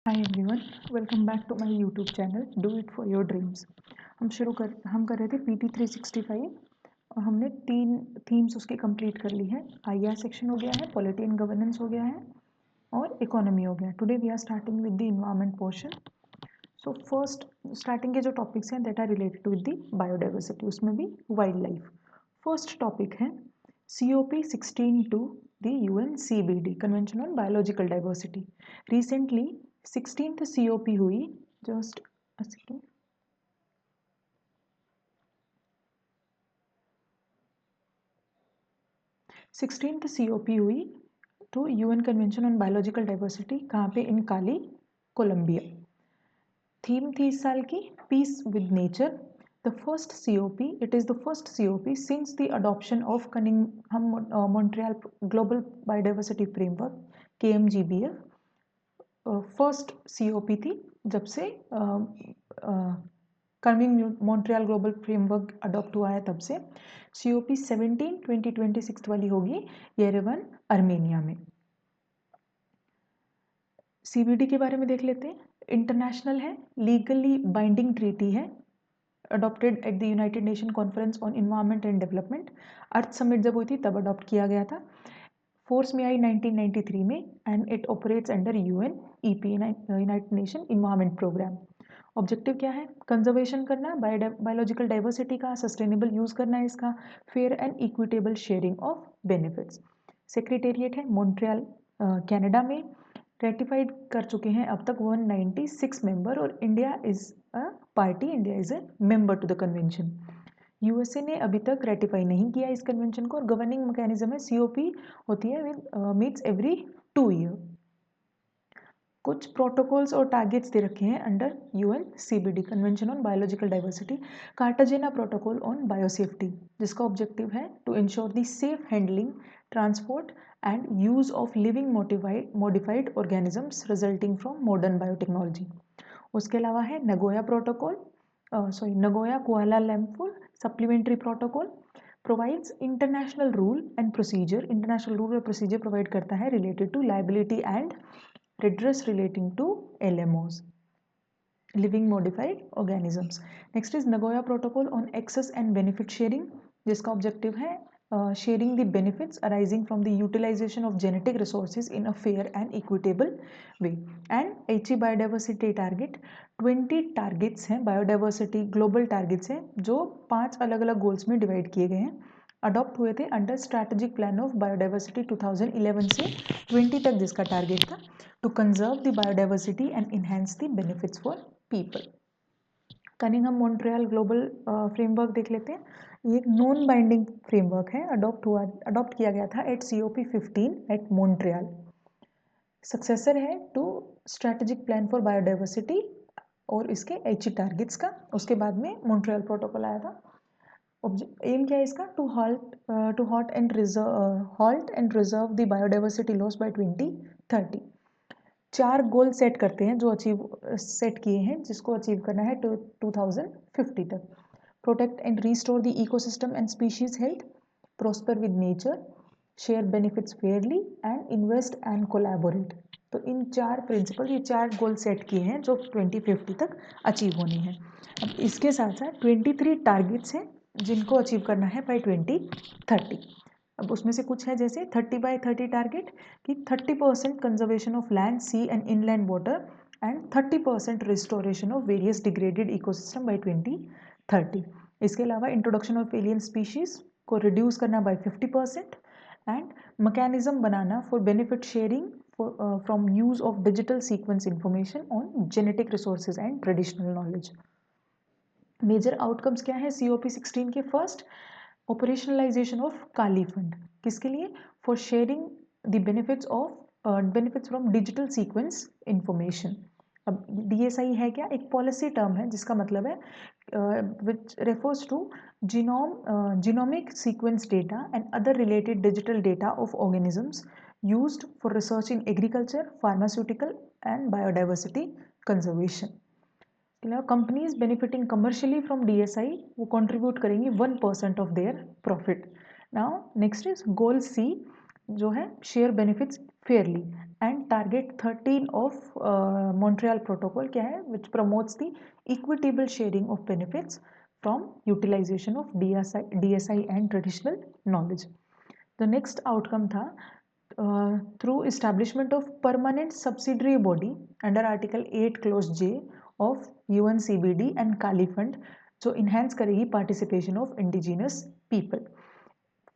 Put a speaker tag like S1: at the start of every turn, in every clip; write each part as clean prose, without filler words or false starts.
S1: Hi everyone, welcome back to my YouTube channel do it for your dreams. हम कर रहे थे PT 365 और हमने 3 थीम्स उसकी कंप्लीट कर ली है। आईआर सेक्शन हो गया है, पॉलिटी एंड गवर्नेंस हो गया है और इकोनॉमी हो गया है। Today we are starting with the environment portion. So first starting के जो टॉपिक्स हैं that are related with the biodiversity, उसमें भी वाइल्ड लाइफ। फर्स्ट टॉपिक है COP 16 to the UN CBD convention on biological diversity. Recently 16th COP हुई, just a second, 16th COP हुई to UN convention on biological diversity. कहाँ पे? इन काली, Colombia. Theme थी इस साल की peace with nature. The first COP, it is the first COP since the adoption of Cunningham Montreal global biodiversity framework KMGBF। First COP थी जब से Cunningham Montreal global framework adopt हुआ है, तब से। COP 17 2026 वाली होगी येरेवन, अर्मेनिया में। CBD के बारे में देख लेते हैं। इंटरनेशनल है, लीगली बाइंडिंग ट्रीटी है, adopted at the United nation conference on environment and development. Earth summit जब हुई थी तब अडॉप्ट किया गया था। फोर्स में आई 1993 में and it operates under UNEP, United Nation environment programme. Objective क्या है? कंजर्वेशन करना बायोलॉजिकल डाइवर्सिटी का, सस्टेनेबल यूज करना है इसका, fair and equitable sharing of benefits. Secretariat है मॉन्ट्रियल, कनाडा में। रेटिफाइड कर चुके हैं अब तक 196 मेंबर और India is a party, India is a member to the convention. USA ने अभी तक रेटिफाई नहीं किया इस कन्वेंशन को। और गवर्निंग मैकेनिज्म है COP होती है विद मीट्स एवरी 2 ईयर। कुछ प्रोटोकॉल्स और टारगेट्स दे रखे हैं under UN CBD convention on biological diversity. Cartagena protocol on biosafety, जिसका ऑब्जेक्टिव है to ensure the safe handling, transport and use of living modified organisms resulting from modern biotechnology. उसके अलावा है Nagoya protocol, Nagoya Kuala Lumpur supplementary protocol provides international rule and procedure. International rule और procedure provide करता है related to liability and redress relating to LMOs, living modified organisms. Next is Nagoya Protocol on Access and Benefit Sharing, जिसका objective है sharing the benefits arising from the utilization of genetic resources in a fair and equitable way. And HE biodiversity target, 20 targets हैं, biodiversity global targets हैं जो 5 अलग अलग goals में divide किए गए हैं। अडॉप्ट हुए थे under strategic plan of biodiversity 2011 से 20 तक, जिसका टारगेट था to conserve the biodiversity and enhance the benefits for people. Kunming Montreal global framework देख लेते हैं। ये एक नॉन बाइंडिंग फ्रेमवर्क है, अडॉप्ट किया गया था at COP 15 at Montreal. Successor है to strategic plan for biodiversity और इसके HE टारगेट्स का। उसके बाद में मॉन्ट्रियल प्रोटोकॉल आया था। एम क्या है इसका? To halt and reserve the biodiversity loss by 2030। 4 goal set करते हैं जो सेट किए हैं, जिसको अचीव करना है 2050 तक। Protect and restore the ecosystem and species health, prosper with nature, share benefits fairly and invest and collaborate. तो इन 4 प्रिंसिपल, ये 4 गोल सेट किए हैं जो 2050 तक अचीव होने हैं। अब इसके साथ साथ 23 टारगेट्स हैं जिनको अचीव करना है बाय 2030। अब उसमें से कुछ है जैसे 30/30 टारगेट कि 30% conservation of land, sea and inland water and 30% restoration of various degraded ecosystem by 2030। इसके अलावा इंट्रोडक्शन ऑफ एलियन स्पीशीज को रिड्यूस करना बाय 50% एंड मैकेनिज्म बनाना for benefit sharing from use of digital sequence information on genetic resources and traditional knowledge. Major outcomes क्या है COP 16 के? First, operationalization of Cali fund, किसके लिए? For sharing the benefits from digital sequence information. अब DSI है क्या? एक policy term है जिसका मतलब है which refers to genomic sequence data and other related digital data of organisms used for research in agriculture, pharmaceutical and biodiversity conservation. Companies benefiting commercially from DSI वो contribute करेंगी 1% of their profit. Now next is goal C, जो है share benefits fairly and target 13 of Montreal protocol क्या है, which promotes the equitable sharing of benefits from utilisation of DSI and traditional knowledge. The next outcome था through establishment of permanent subsidiary body under article 8 clause J of UNCBD and Cali fund, जो enhance करेगी participation of indigenous people.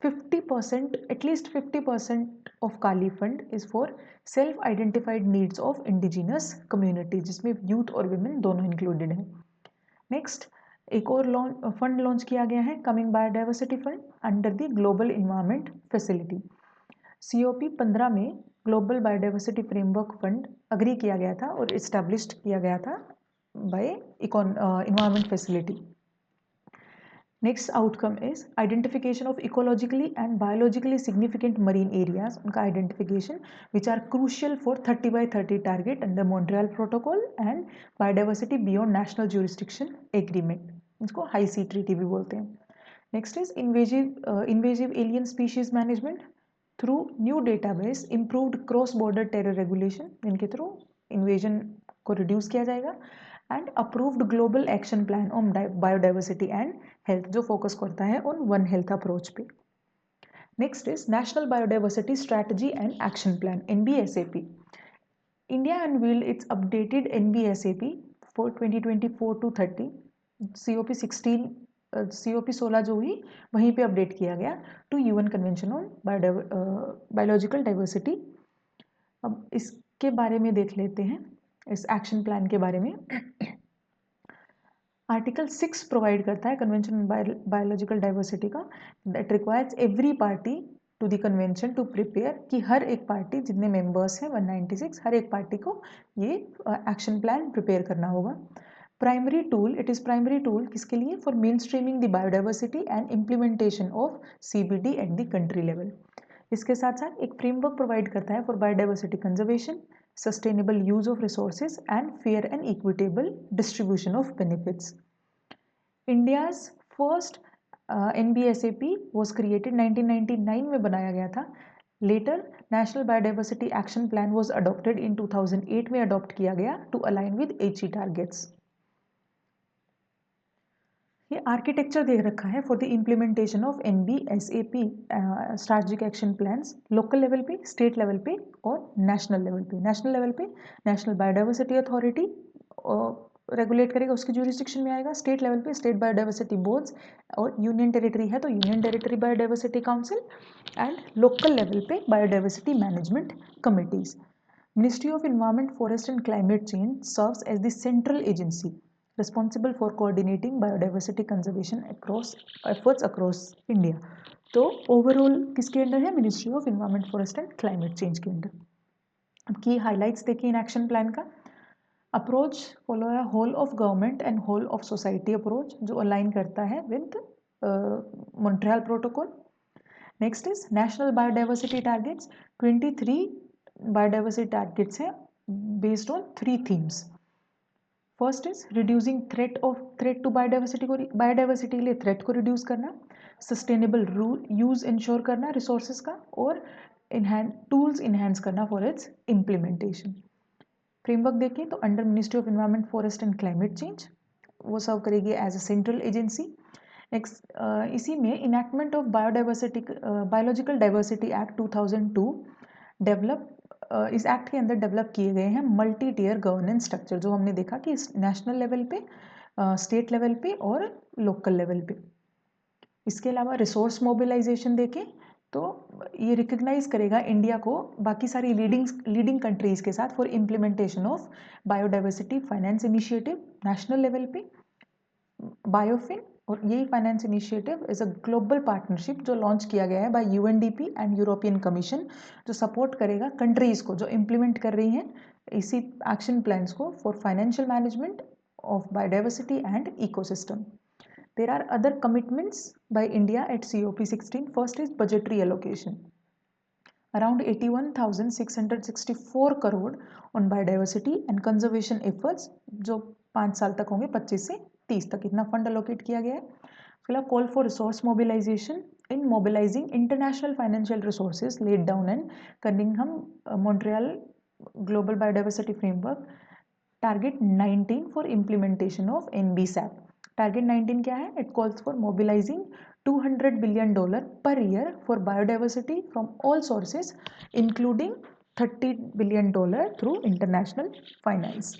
S1: 50%, at least 50% of Kali Fund is for self-identified needs of indigenous community, जिसमें youth और women दोनों included हैं। Next एक और fund launch किया गया है, Kunming biodiversity fund under the global environment facility. COP 15 में global biodiversity framework fund agree किया गया था और इस्टेब्लिश्ड किया गया था by environment facility. Next outcome is identification of ecologically and biologically significant marine areas, उनका identification which are crucial for 30 by 30 target under Montreal Protocol and biodiversity beyond national jurisdiction agreement, इसको high sea treaty भी बोलते हैं। Next is invasive alien species management through new database, improved cross border terror regulation, इनके through invasion को reduce किया जाएगा, and approved global action plan on biodiversity and health, जो focus करता है ऑन वन हेल्थ अप्रोच पे। Next is national biodiversity strategy and action plan NBSAP। India unveiled it's updated NBSAP for 2024 to 30। COP 16 जो हुई वहीं पे update किया गया to UN convention on biological diversity. अब इसके बारे में देख लेते हैं, इस एक्शन प्लान के बारे में। आर्टिकल 6 प्रोवाइड करता है कन्वेंशन ऑन बायोलॉजिकल डाइवर्सिटी का, that requires every party to the convention to prepare, कि हर एक पार्टी जितने मेंबर्स हैं 196, हर एक पार्टी को ये एक्शन प्लान प्रिपेयर करना होगा। Primary tool, it is primary tool किसके लिए, for main streaming the biodiversity and implementation of CBD at the country level. इसके साथ साथ एक फ्रेमवर्क प्रोवाइड करता है for biodiversity conservation, sustainable use of resources and fair and equitable distribution of benefits. India's first NBSAP was created 1999 में बनाया गया था। Later National Biodiversity Action Plan was adopted in 2008 में अडॉप्ट किया गया to align with HE targets। ये architecture दे रखा है for the implementation of NBSAP strategic action plans, local level पे, स्टेट लेवल पे और नेशनल लेवल पे। नेशनल लेवल पे नेशनल बायोडाइवर्सिटी अथॉरिटी रेगुलेट करेगा, उसकी ज्यूरिसडिक्शन में आएगा। स्टेट लेवल पे स्टेट बायोडाइवर्सिटी बोर्ड्स, और यूनियन टेरिटरी है तो union territory biodiversity council, and local level पे biodiversity management committees. Ministry of environment, forest and climate change serves as the central agency responsible for coordinating biodiversity conservation across efforts across India। तो overall किसके under है, ministry of environment, forest and climate change के under. अब की highlights देखिए इन action plan का। Approach follow है whole of government and whole of society approach, जो अलाइन करता है with Montreal protocol. Next is national biodiversity targets, 23 biodiversity targets हैं based on 3 themes. First is reducing threat to biodiversity को, biodiversity के लिए threat को reduce करना, sustainable use ensure करना रिसोर्सेज का, और टूल्स इन्हेंस करना फॉर इट्स इम्प्लीमेंटेशन। फ्रेमवर्क देखें तो under ministry of environment, forest and climate change वो सर्व करेगी as a central agency. Next इसी में enactment of biological diversity act 2002 develop, इस एक्ट के अंदर डेवलप किए गए हैं मल्टी टीयर गवर्नेंस स्ट्रक्चर, जो हमने देखा कि नेशनल लेवल पे, स्टेट लेवल पे और लोकल लेवल पे। इसके अलावा रिसोर्स मोबिलाइजेशन देखें तो ये रिकग्नाइज करेगा इंडिया को बाकी सारी लीडिंग कंट्रीज के साथ for implementation of biodiversity finance initiative national level पे, बायोफिन, और यही finance initiative is a global partnership जो लॉन्च किया गया है by UNDP and European commission, जो सपोर्ट करेगा कंट्रीज को जो इम्प्लीमेंट कर रही हैं इसी एक्शन प्लान्स को for financial management of biodiversity and ecosystem. There are other commitments by India at COP 16। First is budgetary allocation, around 81,664 crore on biodiversity and conservation efforts, जो 5 साल तक होंगे, 25 से 30 तक इतना फंड अलोकेट किया गया है। अगला call for resource mobilization in mobilizing international financial resources laid down and Kunming Montreal global biodiversity framework target 19 for implementation of NBSAP. Target 19 क्या है? It calls for mobilizing $200 billion per year for biodiversity from all sources including $30 billion through international finance.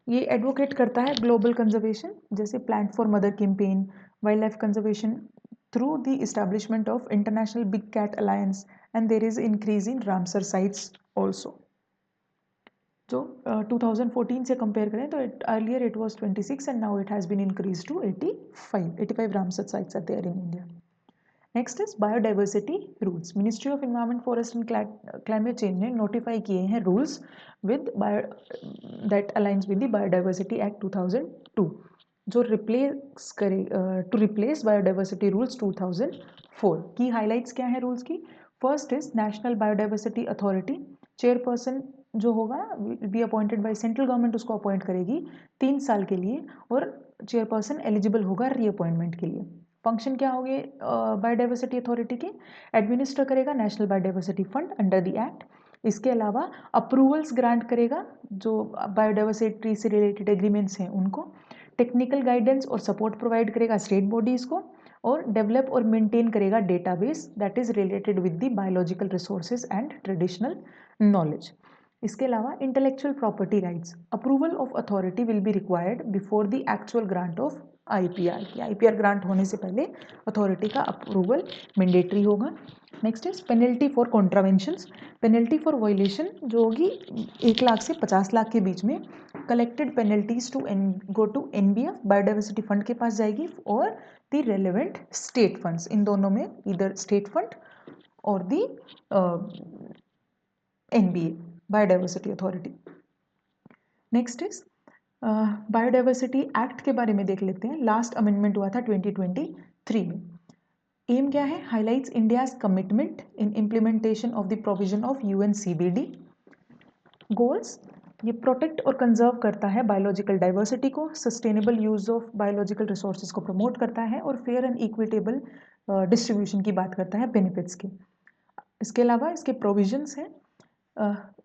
S1: ये advocate करता है global conservation जैसे plant for mother campaign, wild life conservation through the establishment of international big cat alliance and there is increase in Ramsar sites also. जो 2014 से compare करें तो earlier it was 26 and now it has been increase to 85 Ramsar sites are there in India. Next is biodiversity rules. Ministry of environment forest and climate change ने notify किए हैं rules with that aligns with the biodiversity act 2002 जो replace करे to replace biodiversity rules 2004. की highlights क्या है rules की? First is national biodiversity authority. Chairperson जो होगा be appointed by central government, उसको अपॉइंट करेगी 3 साल के लिए और चेयरपर्सन एलिजिबल होगा रीअपॉइंटमेंट के लिए. फंक्शन क्या होंगे बायोडाइवर्सिटी अथॉरिटी के? एडमिनिस्टर करेगा national biodiversity fund under the act. इसके अलावा अप्रूवल्स ग्रांट करेगा जो बायोडाइवर्सिटी से रिलेटेड एग्रीमेंट्स हैं उनको. टेक्निकल गाइडेंस और सपोर्ट प्रोवाइड करेगा स्टेट बॉडीज़ को और डेवलप और मेंटेन करेगा database that is related with the biological resources and traditional knowledge. इसके अलावा intellectual property rights approval of authority will be required before the actual grant of IPR. की IPR grant होने से पहले अथॉरिटी का approval mandatory होगा. Next is penalty for contraventions. Penalty for violation जो होगी 1 लाख से 50 लाख के बीच में. Collected penalties to go to NBF biodiversity fund के पास जाएगी और द रेलेवेंट स्टेट फंड्स. इन दोनों में इधर स्टेट फंड और the NBA biodiversity authority. Next is biodiversity act के बारे में देख लेते हैं. लास्ट अमेंडमेंट हुआ था 2023 में. एम क्या है? Highlights India's commitment in implementation of the provision of UNCBD. Goals ये प्रोटेक्ट और कंजर्व करता है बायोलॉजिकल डाइवर्सिटी को, sustainable use of biological resources को प्रमोट करता है और फेयर एंड इक्विटेबल डिस्ट्रीब्यूशन की बात करता है बेनिफिट्स के. इसके अलावा इसके प्रोविजंस हैं.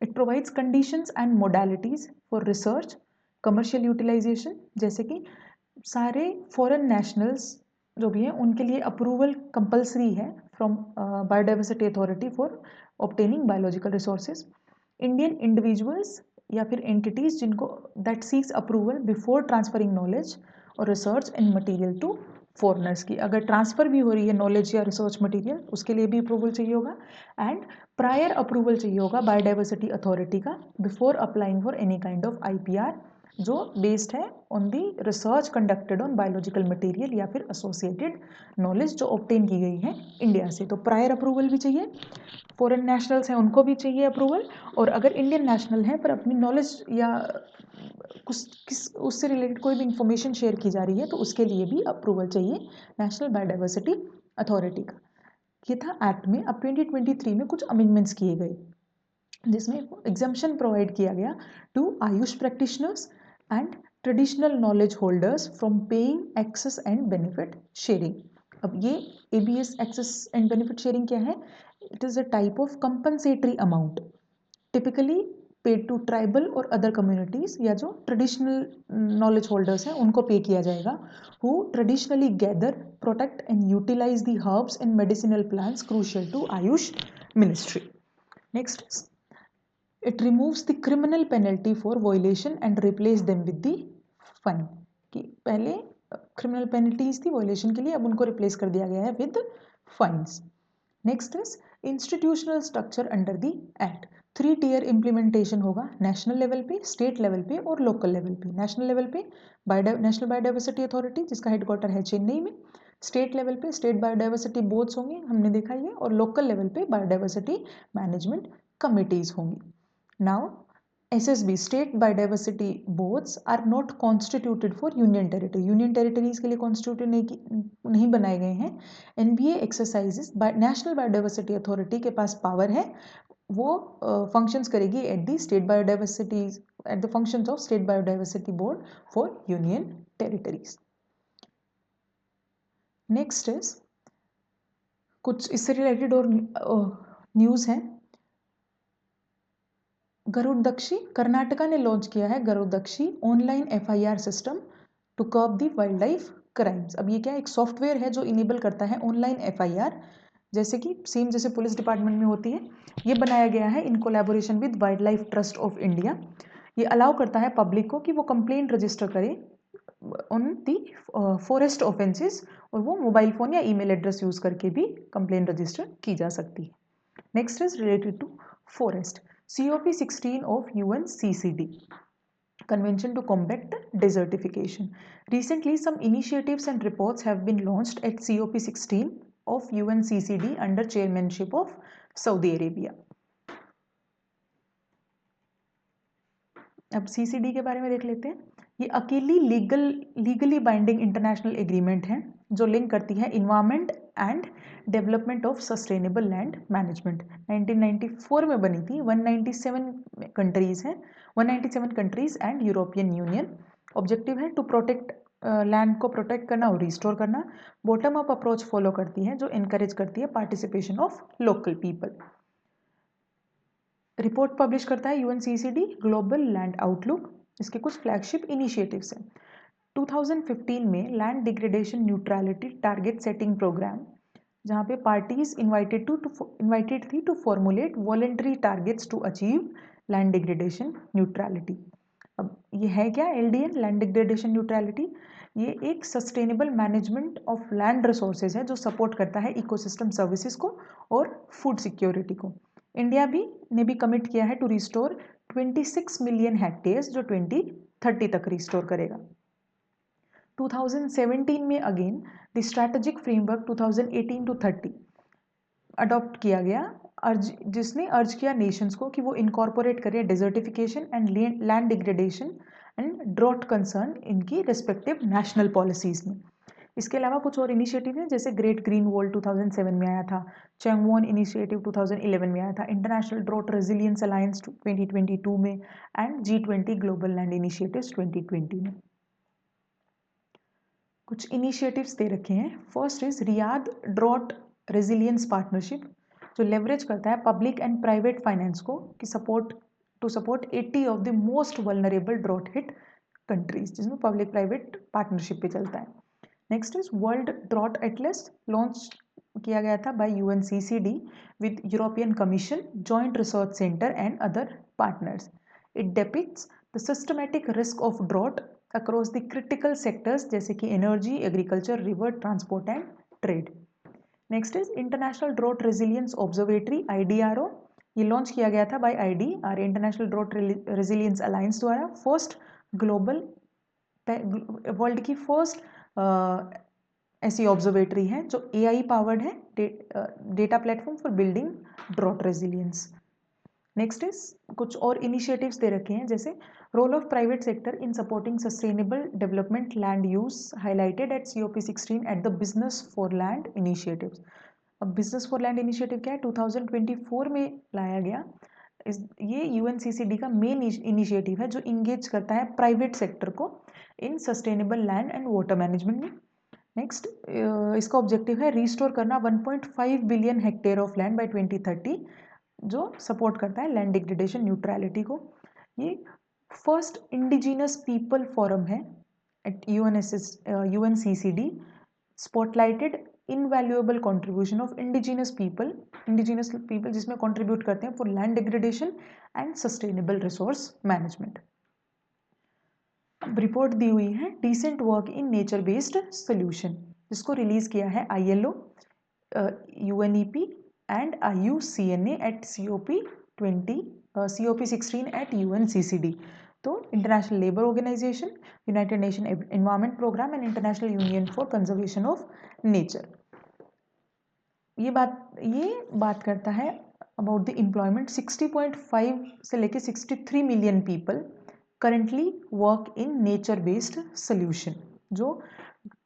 S1: It provides conditions and modalities for research commercial utilization. जैसे कि सारे फॉरेन नेशनल्स जो भी हैं उनके लिए अप्रूवल कंपलसरी है from biodiversity authority for obtaining biological resources. Indian individuals या फिर एंटिटीज जिनको that seeks approval before transferring knowledge और research and material to foreigners की. अगर ट्रांसफ़र भी हो रही है नॉलेज या रिसर्च मटेरियल उसके लिए भी अप्रूवल चाहिए होगा. एंड प्रायर अप्रूवल चाहिए होगा बायोडाइवर्सिटी अथॉरिटी का before applying for any kind of IPR जो बेस्ड है on the research conducted on biological material या फिर एसोसिएटेड नॉलेज जो ऑब्टेन की गई है इंडिया से. तो प्रायर अप्रूवल भी चाहिए. फॉरेन नेशनल्स हैं उनको भी चाहिए अप्रूवल. और अगर इंडियन नेशनल हैं पर अपनी नॉलेज या कुछ उससे रिलेटेड कोई भी इंफॉर्मेशन शेयर की जा रही है तो उसके लिए भी अप्रूवल चाहिए नेशनल बायोडाइवर्सिटी अथॉरिटी का. ये था एक्ट में. अब 2023 में कुछ अमेंडमेंट्स किए गए जिसमें एग्जम्पशन प्रोवाइड किया गया to AYUSH practitioners and traditional knowledge holders from paying access and benefit sharing. अब ये ABS access and benefit sharing क्या है? It is a type of compensatory amount typically paid to tribal और अदर कम्युनिटीज़ या जो traditional knowledge holders हैं उनको पे किया जाएगा who traditionally gather, protect and utilize the herbs and medicinal plants crucial to Ayush ministry. Next is it removes the criminal penalty for violation and replace them with the fine. कि पहले criminal penalties थी violation के लिए, अब उनको replace कर दिया गया है with fines. Next is institutional structure under the act. 3 tier implementation होगा नेशनल लेवल पे, स्टेट लेवल पे और लोकल लेवल पे. नेशनल लेवल पे नेशनल बायोडाइवर्सिटी अथॉरिटी जिसका हेडक्वार्टर है चेन्नई में. स्टेट लेवल पे स्टेट बायोडाइवर्सिटी बोर्ड्स होंगे, हमने देखा ये. और लोकल लेवल पे बायोडाइवर्सिटी मैनेजमेंट कमिटीज़ होंगी. Now SSB state biodiversity boards are not constituted for union territory. Union territories के लिए कॉन्स्टिट्यूटेड नहीं बनाए गए हैं. NBA exercises national biodiversity authority के पास पावर है, वो फंक्शंस करेगी at the state biodiversity at the functions of state biodiversity board for union territories. Next is कुछ इससे रिलेटेड और न्यूज़ हैं। गरुड़दक्षी, कर्नाटका ने लॉन्च किया है Garudakshi online FIR system to curb the wildlife crimes. अब ये क्या एक सॉफ्टवेयर है जो इनेबल करता है ऑनलाइन FIR, जैसे कि सेम जैसे पुलिस डिपार्टमेंट में होती है। ये बनाया गया है in collaboration with wild life trust of India. ये अलाउ करता है पब्लिक को कि वो कंप्लेंट रजिस्टर करे ऑन दी फॉरेस्ट ऑफेंसेस, और वो मोबाइल फ़ोन या ईमेल एड्रेस यूज़ करके भी कंप्लेंट रजिस्टर की जा सकती है। Next is related to forest. COP16 of UNCCD, Convention to Combat Desertification. Recently, some initiatives and reports have been launched at COP16 of UNCCD under chairmanship of Saudi Arabia. अब CCD के बारे में देख लेते हैं। ये अकेली लीगली बाइंडिंग इंटरनेशनल एग्रीमेंट है जो लिंक करती है environment and development of sustainable land management. 1994 में बनी थी। 197 कंट्रीज हैं, 197 countries and European union. Objective है टू प्रोटेक्ट लैंड को प्रोटेक्ट करना और रिस्टोर करना। बॉटम अप अप्रोच फॉलो करती है जो इनकरेज करती है participation of local people. Report publish करता है UNCCD ग्लोबल लैंड आउटलुक। इसके कुछ फ्लैगशिप इनिशिएटिव्स हैं। 2015 में land degradation neutrality target setting programme, जहाँ पे पार्टीज इन्वाइटेड थी to formulate voluntary targets to achieve land degradation neutrality. अब ये है क्या LDN, लैंड डिग्रेडेशन न्यूट्रलिटी? ये एक sustainable management of land resources है जो सपोर्ट करता है इकोसिस्टम सर्विसेज को और फूड सिक्योरिटी को। इंडिया ने भी कमिट किया है टू रिस्टोर 26 मिलियन हेक्टेयर्स जो 2030 तक रिस्टोर करेगा। 2017 में again the strategic framework 2018 to 30 adopt किया गया, जिसने अर्ज किया नेशंस को कि वो इनकॉर्पोरेट करें desertification and land degradation and drought concern इनकी रिस्पेक्टिव नेशनल पॉलिसीज में। इसके अलावा कुछ और इनिशिएटिव हैं, जैसे ग्रेट ग्रीन वॉल 2007 में आया था, चैंगवॉन इनिशिएटिव 2011 में आया था, इंटरनेशनल ड्रॉट रेजिलियंस अलायंस 2022 में and G20 global land initiatives 2020 में। कुछ इनिशिएटिव्स दे रखे हैं। First is Riyadh drought resilience partnership, जो लेवरेज करता है पब्लिक एंड प्राइवेट फाइनेंस को कि support 80 of the most vulnerable drought hit countries, जिसमें पब्लिक प्राइवेट पार्टनरशिप पे चलता है। Next is world drought atlas, launch किया गया था by UNCCD with European commission, joint research centre and other partners. It depicts the systematic risk of drought across the critical sectors जैसे कि energy, agriculture, river, transport and trade. Next is international drought resilience observatory IDRO। ये launch किया गया था by IDR, international drought resilience alliance द्वारा। First global world की first ऐसी observatory है जो AI पावर्ड है, data platform for building drought resilience. Next is कुछ और इनिशिएटिव्स दे रखे हैं, जैसे role of private sector in supporting sustainable development land use highlighted at COP16 at the business for land initiatives. अब बिजनेस फॉर लैंड इनिशिएटिव क्या है? 2024 में लाया गया। ये UNCCD का मेन इनिशिएटिव है जो इंगेज करता है प्राइवेट सेक्टर को in sustainable land and water management में। नेक्स्ट इसका ऑब्जेक्टिव है रिस्टोर करना 1.5 billion hectare of land by 2030, जो सपोर्ट करता है लैंड डिग्रेडेशन न्यूट्रलिटी को। ये फर्स्ट इंडिजिनस पीपल फोरम है at UNCCD, spotlighted invaluable contribution of indigenous people जिसमें कंट्रीब्यूट करते हैं for land degradation and sustainable resource management. Report दी हुई है decent work in nature based solution, जिसको रिलीज किया है ILO, UNEP and IUCNA at COP16 at UNCCD। तो international labour organisation, united nation environment programme and international union for conservation of nature. ये बात करता है अबाउट द एम्प्लॉयमेंट। 60.5 से लेके 63 million people currently work in nature based solution, जो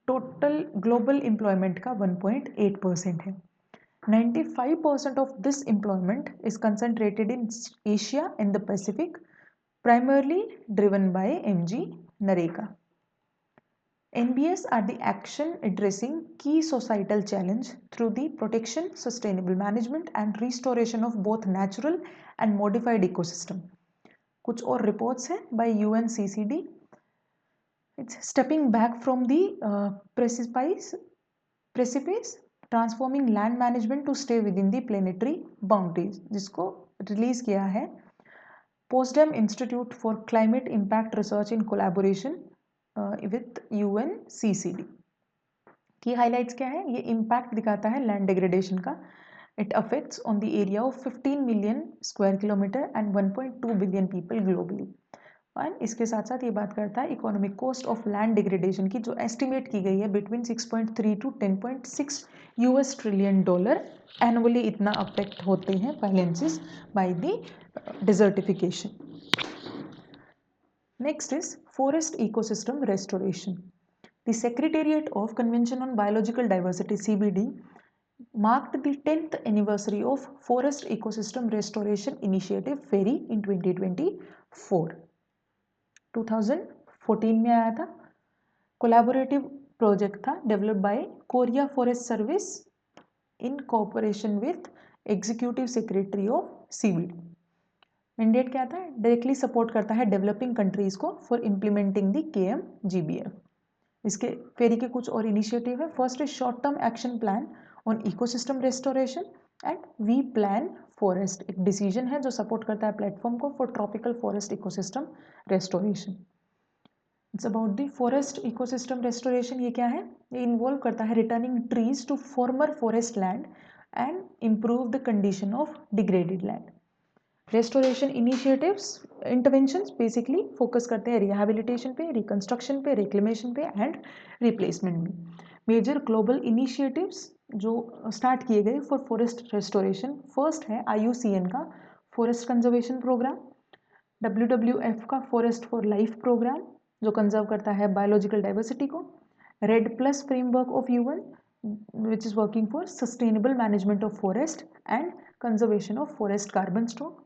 S1: total global employment का 1.8% है। 95% of this employment is concentrated in Asia and the Pacific, primarily driven by MG NREGA. NBS are the action addressing key societal challenge through the protection, sustainable management and restoration of both natural and modified ecosystem. कुछ और reports हैं by UNCCD. It's stepping back from the precipice, transforming land management to stay within the planetary boundaries, जिसको release किया है Potsdam Institute for Climate Impact Research in collaboration with UNCCD. की highlights क्या है? ये impact दिखाता है land degradation का. It affects on the area of 15 million square kilometer and 1.2 billion people globally. और इसके साथ साथ ये बात करता है economic cost of land degradation की, जो एस्टिमेट की गई है between 6.3 to 10.6 US trillion dollar annually. इतना अफेक्ट होते हैं violences by the desertification. Next is forest ecosystem restoration. The secretariat of convention on biological diversity CBD marked the 10th anniversary of Forest Ecosystem Restoration Initiative FERI in 2024. 2014 में आया था. Collaborative project था developed by Korea forest service in cooperation with executive secretary of CBD. Mandate क्या था? Directly support करता है developing countries को for implementing the KMGBF. इसके फेरी के कुछ और इनिशिएटिव है. First is short term action plan on ecosystem restoration and we plan forest. एक डिसीजन है जो सपोर्ट करता है प्लेटफॉर्म को for tropical forest ecosystem restoration. It's about the forest ecosystem restoration. ये क्या है? ये इन्वॉल्व करता है returning trees to former forest land and improve the condition of degraded land. Restoration initiatives interventions basically focus करते हैं rehabilitation पे, reconstruction पे, रिक्लेमेशन पे एंड रिप्लेसमेंट में. मेजर ग्लोबल इनिशिएटिव्स जो स्टार्ट किए गए फॉर फॉरेस्ट रेस्टोरेशन. फर्स्ट है IUCN का फॉरेस्ट कंजर्वेशन प्रोग्राम, WWF का फॉरेस्ट फॉर लाइफ प्रोग्राम जो कंजर्व करता है बायोलॉजिकल डाइवर्सिटी को, REDD+ framework of UN which is working for sustainable management of forest and conservation of forest carbon stock,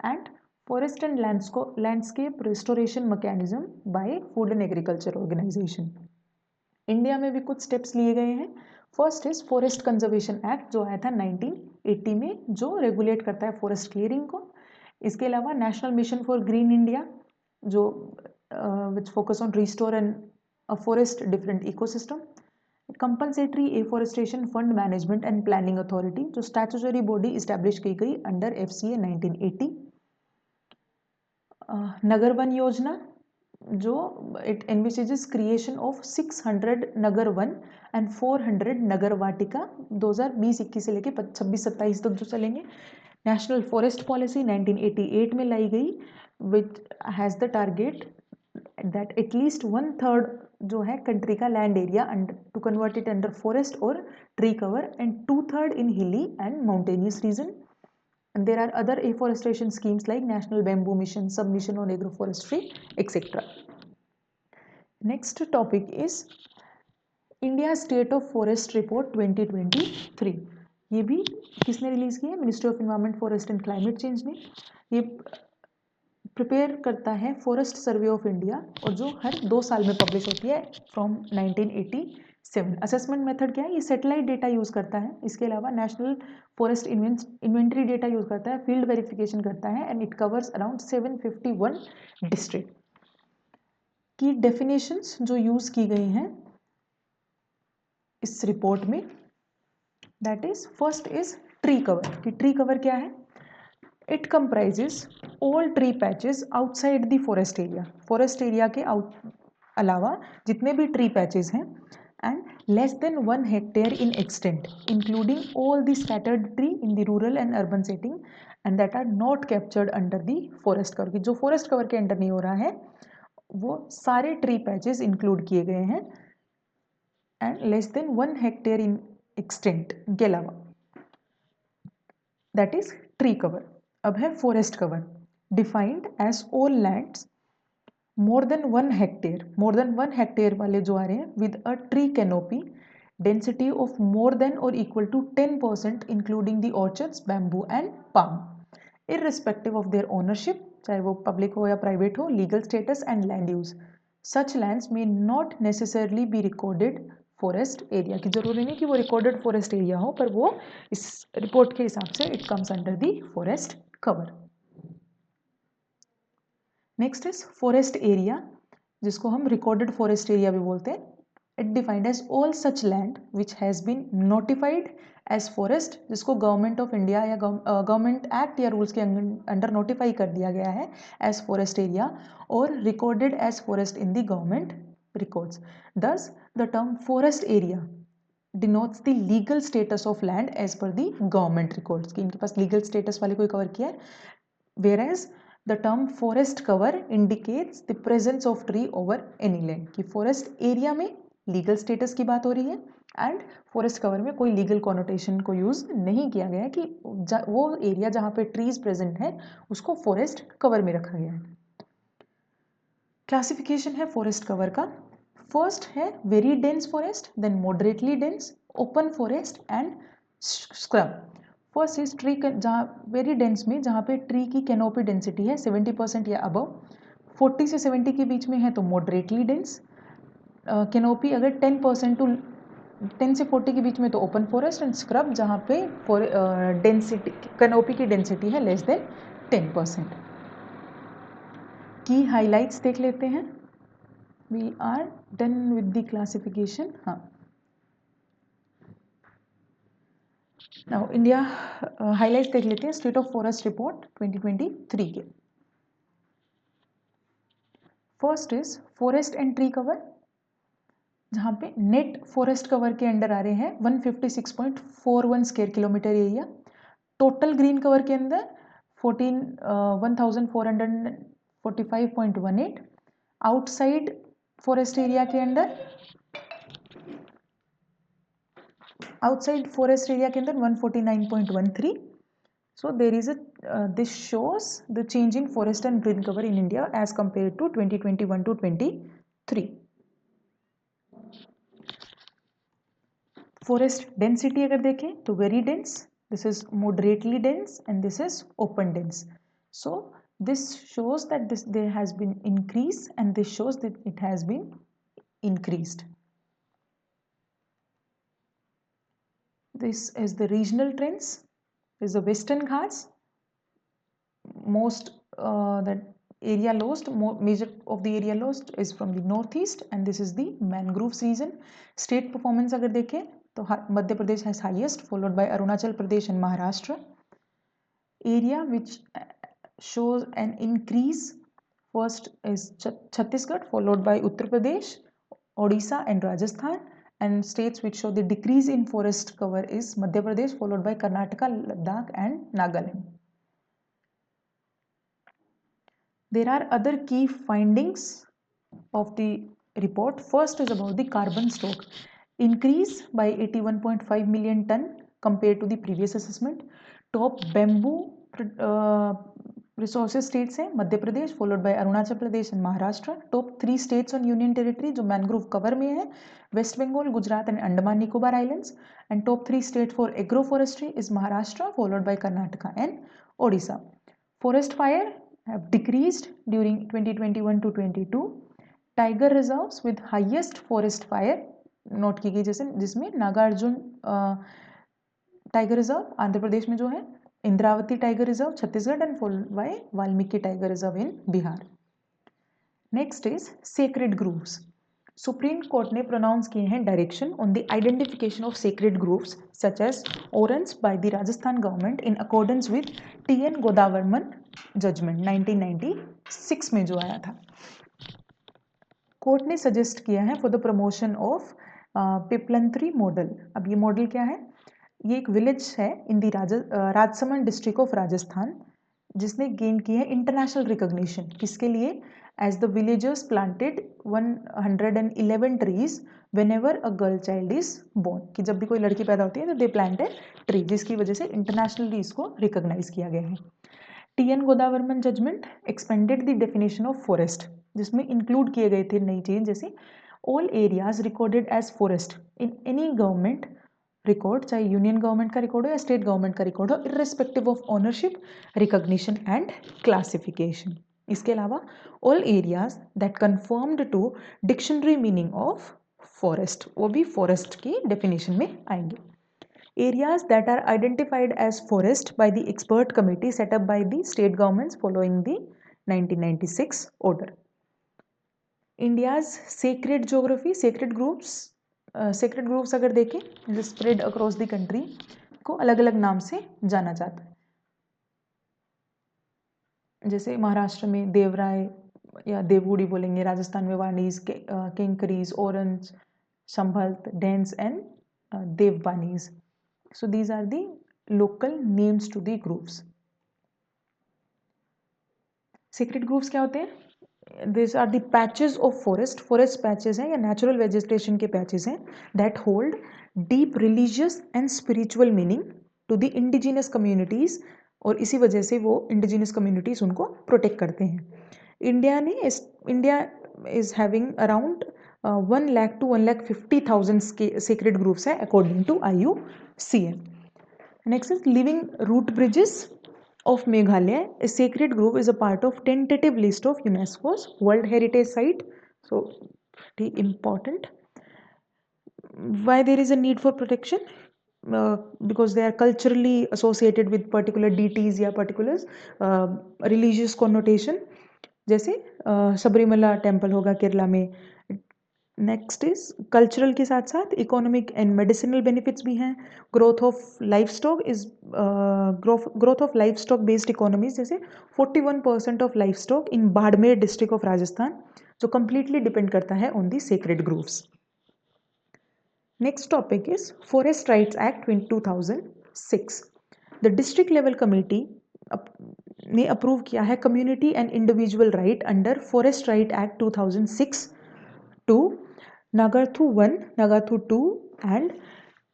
S1: and forest and landscape restoration mechanism by Food and Agriculture Organization. India में भी कुछ steps लिए गए हैं. First is forest conservation act जो आया था 1980 में, जो रेगुलेट करता है फॉरेस्ट क्लियरिंग को. इसके अलावा national mission for green India जो which focus on restore and a forest different ecosystem. Compensatory afforestation fund management and planning authority जो स्टैट्यूटरी बॉडी इस्टेब्लिश की गई अंडर FCA 1980. नगर वन योजना जो इट एनविसेजेस क्रिएशन ऑफ 600 नगर वन एंड 400 नगर वाटिका 2020-21 से लेके 26-27 तक जो चलेंगे. नेशनल फॉरेस्ट पॉलिसी 1988 में लाई गई which has the target that at least 1/3 जो है कंट्री का land area to convert it under forest और tree cover and 2/3 in hilly and mountainous region. And there are other afforestation schemes like National Bamboo Mission, Submission on Agroforestry, etc. Next topic is India State of Forest Report 2023. ये भी किसने release किया है? Ministry of environment, forest and climate change ने. ये prepare करता है forest survey of India और जो हर 2 साल में पब्लिश होती है फ्रॉम 1987. असेसमेंट मेथड क्या है? ये सैटेलाइट डेटा यूज़ करता है. इसके अलावा national forest inventory data use करता है, फील्ड वेरिफिकेशन करता है and it covers around 751 district. की डेफिनेशंस जो यूज़ की गई हैं इस रिपोर्ट में, that is first is tree cover. कि ट्री कवर क्या है? It comprises all tree patches outside the forest area. Forest area के अलावा जितने भी ट्री पैचेस हैं and less than 1 hectare in extent, including all the scattered tree in the rural and urban setting and that are not captured under the forest cover. जो forest cover के under नहीं हो रहा है वो सारे tree patches include किए गए हैं and less than 1 hectare in extent के अलावा, that is tree cover. अब है forest cover, defined as all lands more than 1 hectare वाले जो आ रहे हैं with a tree canopy density of more than or equal to 10% including the orchards, bamboo and palm, irrespective of their ownership, चाहे वो public हो या private हो, legal status and land use. Such lands में not necessarily be recorded forest area, की जरूरी नहीं कि वो रिकॉर्डेड फॉरेस्ट एरिया हो, पर वो इस रिपोर्ट के हिसाब से it comes under the forest cover. Next is forest area, जिसको हम रिकॉर्डेड फॉरेस्ट एरिया भी बोलते हैं। It defined as all such land which has been notified as forest, जिसको गवर्नमेंट ऑफ इंडिया या गवर्नमेंट एक्ट या रूल्स के under notify कर दिया गया है एज फॉरेस्ट एरिया, और recorded as forest in the government records. Thus the term forest area denotes the legal status of land as पर द गवर्नमेंट रिकॉर्ड्स, कि इनके पास लीगल स्टेटस वाले कोई कवर किया है। Where the term forest cover indicates the presence of tree over any land, कि forest area में legal status की बात हो रही है एंड forest cover में कोई legal connotation को यूज नहीं किया गया है कि वो एरिया जहाँ पे trees present है उसको forest cover में रखा गया है। क्लासिफिकेशन है forest cover का। फर्स्ट है very dense forest, then moderately dense, open forest and scrub। First is tree, जहाँ वेरी डेंस में जहाँ पे ट्री की कैनोपी डेंसिटी है 70% या अबव, 40 से 70 के बीच में है तो मॉडरेटली डेंस। कैनोपी अगर 10% टू 10 से 40 के बीच में तो ओपन फॉरेस्ट, एंड स्क्रब जहाँ पे डेंसिटी कैनोपी की डेंसिटी है लेस देन 10%। की हाईलाइट्स देख लेते हैं। We are done with the classification. हाँ, नाउ इंडिया हाईलाइट्स देख लेते हैं स्टेट ऑफ फॉरेस्ट रिपोर्ट 2023 के। First is forest and tree cover, जहाँ पे नेट फॉरेस्ट कवर के अंडर आ रहे हैं 156.41 square kilometre area. Total green cover के अंदर 1445.18। आउटसाइड फॉरेस्ट एरिया के अंदर 149.13। So there is a this shows the change in forest and green cover in India as compared to 2021 to 23. Forest density अगर देखें तो very dense, this is moderately dense and this is open dense. So this shows that there has been increase and this shows that it has been increased. This is the regional trends. This is the Western Ghats. Most that area lost, major of the area lost is from the northeast and this is the mangroves region. State performance अगर देखें तो Madhya Pradesh has highest, followed by Arunachal Pradesh and Maharashtra. Area which shows an increase, first is Chhattisgarh, followed by Uttar Pradesh, Odisha and Rajasthan, and states which show the decrease in forest cover is Madhya Pradesh, followed by Karnataka, Ladakh and Nagaland. There are other key findings of the report. First is about the carbon stock, increase by 81.5 million ton compared to the previous assessment. Top bamboo resources states हैं Madhya Pradesh, followed by Arunachal Pradesh and Maharashtra. Top 3 states on union territory जो mangrove cover में है West Bengal, Gujarat and Andaman Nicobar Islands. And top 3 state for agroforestry is Maharashtra, followed by Karnataka and Odisha. Forest fire have decreased during 2021 to 22. Tiger reserves with highest forest fire note की गई, जैसे जिसमें Nagarjuna tiger reserve Andhra Pradesh में जो है, Indravati tiger reserve Chhattisgarh and followed by Valmiki tiger reserve in Bihar. Next is sacred groves. Supreme court ने pronounce किए हैं direction on the identification of sacred groves such as orans by the Rajasthan government in accordance with TN Godavarman judgment 1996 में जो आया था। Court ने suggest किया है for the promotion of Piplantri model. अब ये मॉडल क्या है? ये एक विलेज है in the Rajsamand district of Rajasthan, जिसने गेन की है इंटरनेशनल रिकॉग्निशन। किसके लिए? As the villagers planted 111 trees whenever a girl child is born, कि जब भी कोई लड़की पैदा होती है तो दे प्लांट ए ट्री, जिसकी वजह से इंटरनेशनली इसको रिकॉग्नाइज किया गया है। TN Godavarman judgement expanded the definition of forest, जिसमें इंक्लूड किए गए थे नई चीज, जैसे all areas recorded as forest in any government record, चाहे यूनियन गवर्नमेंट का रिकॉर्ड हो या स्टेट गवर्नमेंट का रिकॉर्ड हो, irrespective of ownership, recognition and classification. इसके अलावा all areas that confirmed to dictionary meaning of forest, वो भी फॉरेस्ट की डेफिनेशन में आएंगे. Areas that are identified as forest by the expert committee set up by the state governments following the 1996 order. India's sacred geography, sacred groups अगर देखें जो spread across the country को अलग अलग नाम से जाना जाता है. जैसे महाराष्ट्र में देवराय या देवगुड़ी बोलेंगे, राजस्थान में vanis, Kenkris, Orans, Shamlat, dehs and Devbanis. So these are the local names to the groups. Sacred groups क्या होते हैं? These are the patches of forest. Forest patches हैं या natural vegetation के patches हैं that hold deep religious and spiritual meaning to the indigenous communities, और इसी वजह से वो indigenous communities उनको protect करते हैं. India is having around 1 lakh to 1,50,000 sacred groups है according to IUCN. Next is living root bridges of Meghalaya. A sacred grove is a part of tentative list of UNESCO's World Heritage Site. So pretty important. Why there is a need for protection? Because they are culturally associated with particular deities या particular religious connotation. जैसे Sabarimala temple होगा केरला में. Next is cultural के साथ साथ economic and medicinal benefits भी हैं. Growth of life stock based economies, जैसे 41% of life stock in Barmer district of Rajasthan, जो कंप्लीटली डिपेंड करता है on the sacred grooves. Next topic is forest rights act 2006. The district level committee ने approve किया है community and individual right under forest right act 2006 to Nagarthu 1, Nagarthu 2 and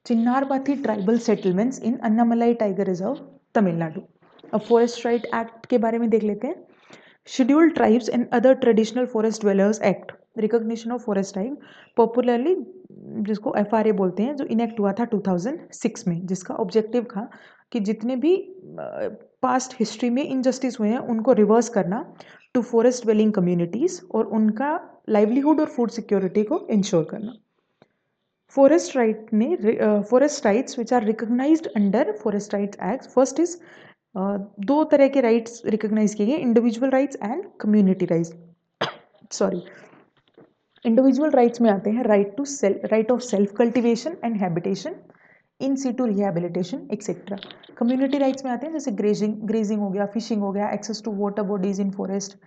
S1: Chinnarbathi tribal settlements in Annamalai Tiger Reserve, Tamil Nadu. अब forest right act के बारे में देख लेते हैं. Scheduled tribes and other traditional forest dwellers act, recognition of forest time, popularly जिसको FRA बोलते हैं, जो इनेक्ट हुआ था 2006 में, जिसका ऑब्जेक्टिव था कि जितने भी पास्ट हिस्ट्री में इनजस्टिस हुए हैं उनको रिवर्स करना टू फॉरेस्ट ड्वेलिंग कम्युनिटीज और उनका लाइवलीहुड और फूड सिक्योरिटी को इंश्योर करना. Forest rights which are recognised under forest rights act. First is दो तरह के राइट्स रिकॉग्नाइज किए गए, individual rights and community rights. Individual rights में आते हैं right of self cultivation and habitation, in situ rehabilitation etcetera. Community rights में आते हैं जैसे ग्रेजिंग हो गया, फिशिंग हो गया, access to water bodies in forest,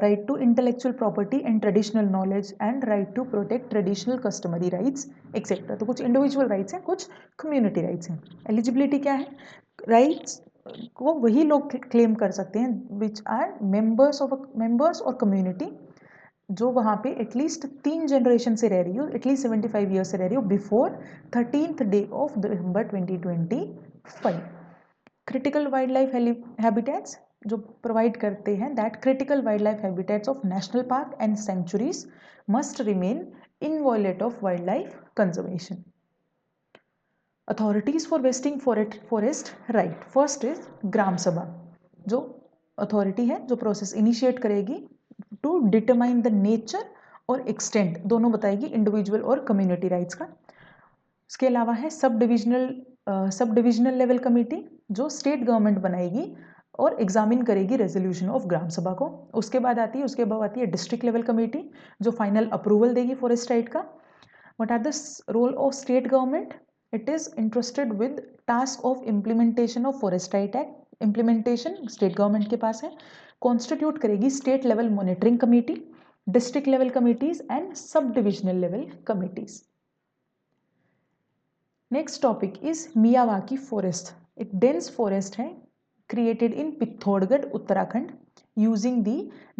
S1: right to intellectual property and traditional knowledge and right to protect traditional customary rights etc. तो कुछ individual rights हैं, कुछ community rights हैं. Eligibility क्या है? Rights को वही लोग claim कर सकते हैं which are members और community जो वहाँ पे एटलीस्ट 3 जनरेशन से रह रही हो, एटलीस्ट 75 ईयर्स से रह रही हो before 13th day of November 2025. Critical wildlife habitats जो प्रोवाइड करते हैं that critical wildlife habitats of national park and sanctuaries must remain inviolate of wild life conservation. Authorities for vesting forest right. First is Gram Sabha, जो authority है जो process initiate करेगी to determine the nature और extent, दोनों बताएगी individual और community rights का. इसके अलावा है सब डिविजनल लेवल कमेटी जो स्टेट गवर्नमेंट बनाएगी और एग्जामिन करेगी रेजोल्यूशन ऑफ ग्राम सभा को. उसके बाद आती है डिस्ट्रिक्ट लेवल कमेटी जो फाइनल अप्रूवल देगी फॉरेस्ट राइट का. What are the role of state government? It is interested with task of implementation of forest right act. Implementation state government के पास है. कॉन्स्टिट्यूट करेगी state level monitoring committee, district level committees and sub divisional level committees. Next topic is Miyawaki forest. एक dense forest है created in Pithoragarh Uttarakhand using the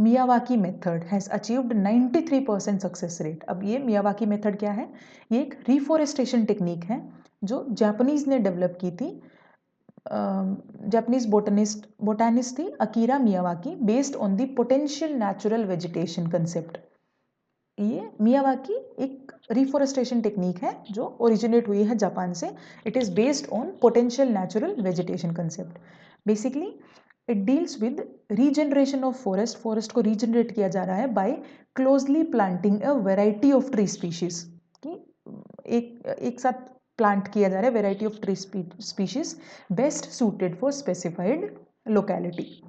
S1: Miyawaki method has achieved 93% success rate. अब ये Miyawaki method क्या है? ये एक reforestation technique है जो जापानीज ने डेवलप की थी. जापानीज बोटानिस्ट थी Akira Miyawaki, based on the potential natural vegetation concept. ये मियावाकी एक रिफॉरेस्टेशन टेक्निक है जो ओरिजिनेट हुई है जापान से. It is based on potential natural vegetation concept. Basically it deals with regeneration of forest, forest को regenerate किया जा रहा है by closely planting a variety of tree species, कि एक साथ प्लांट किया जा रहा है variety of tree species best suited for specified locality.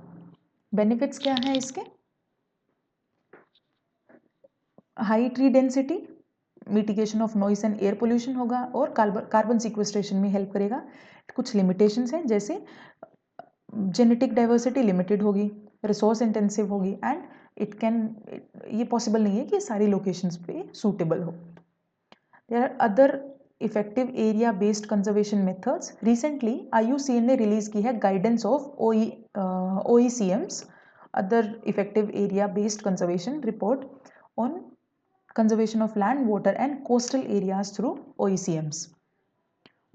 S1: Benefits क्या है इसके? High tree density, mitigation of noise and air pollution होगा और कार्बन सिक्वेस्ट्रेशन में हेल्प करेगा। कुछ लिमिटेशंस हैं, जैसे जेनेटिक डाइवर्सिटी लिमिटेड होगी, रिसोर्स इंटेंसिव होगी एंड ये पॉसिबल नहीं है कि सारी लोकेशंस पे सूटेबल हो। There are other effective area based conservation methods. Recently IUCN ने रिलीज की है guidance of OECMs, other effective area based conservation report on conservation of land, water and coastal areas through OECMs।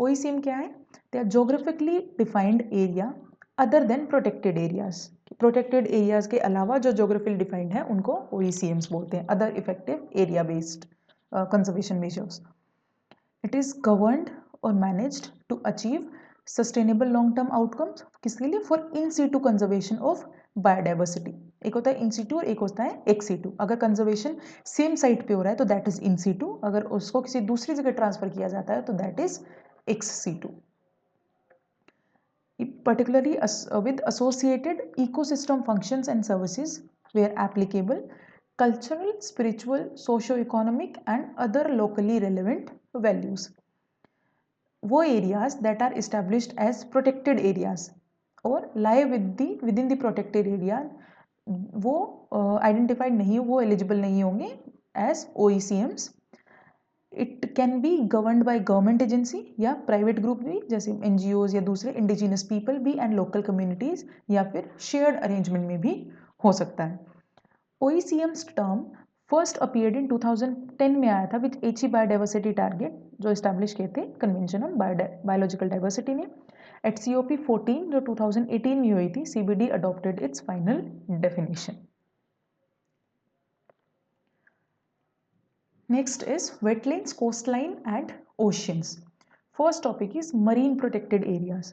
S1: OECM क्या है? They are geographically defined area other than protected areas. Protected areas के अलावा जो geographically defined है उनको OECMs बोलते हैं, other effective area based conservation measures. It is governed और managed to achieve sustainable long term outcomes. किसके लिए? For in situ conservation of biodiversity. एक होता है इन सीटू और एक होता है एक्स सीटू। अगर कंजर्वेशन सेम साइट पे हो रहा है तो दैट इज इन सीटू, अगर उसको किसी दूसरी जगह ट्रांसफर किया जाता है तो that is ex situ. Particularly with associated ecosystem functions and services where applicable, cultural, spiritual, socio-economic and other locally relevant values. वो areas that are established as protected areas or lie within the protected area, वो identified नहीं, वो eligible नहीं होंगे as OECMs। It can be governed by government agency या private group भी, जैसे NGOs या दूसरे इंडिजिनस पीपल भी एंड लोकल कम्युनिटीज, या फिर शेयर्ड अरेंजमेंट में भी हो सकता है। OECM's term first appeared in 2010 में आया था विद HE बायोडाइवर्सिटी टारगेट, जो इस्टेब्लिश किए थे कन्वेंशन ऑन बायोलॉजिकल डाइवर्सिटी ने। एट COP 14 जो 2018 में हुई थी, CBD adopted it's final definition. Next is wetlands, coastline and oceans. First topic is marine protected areas.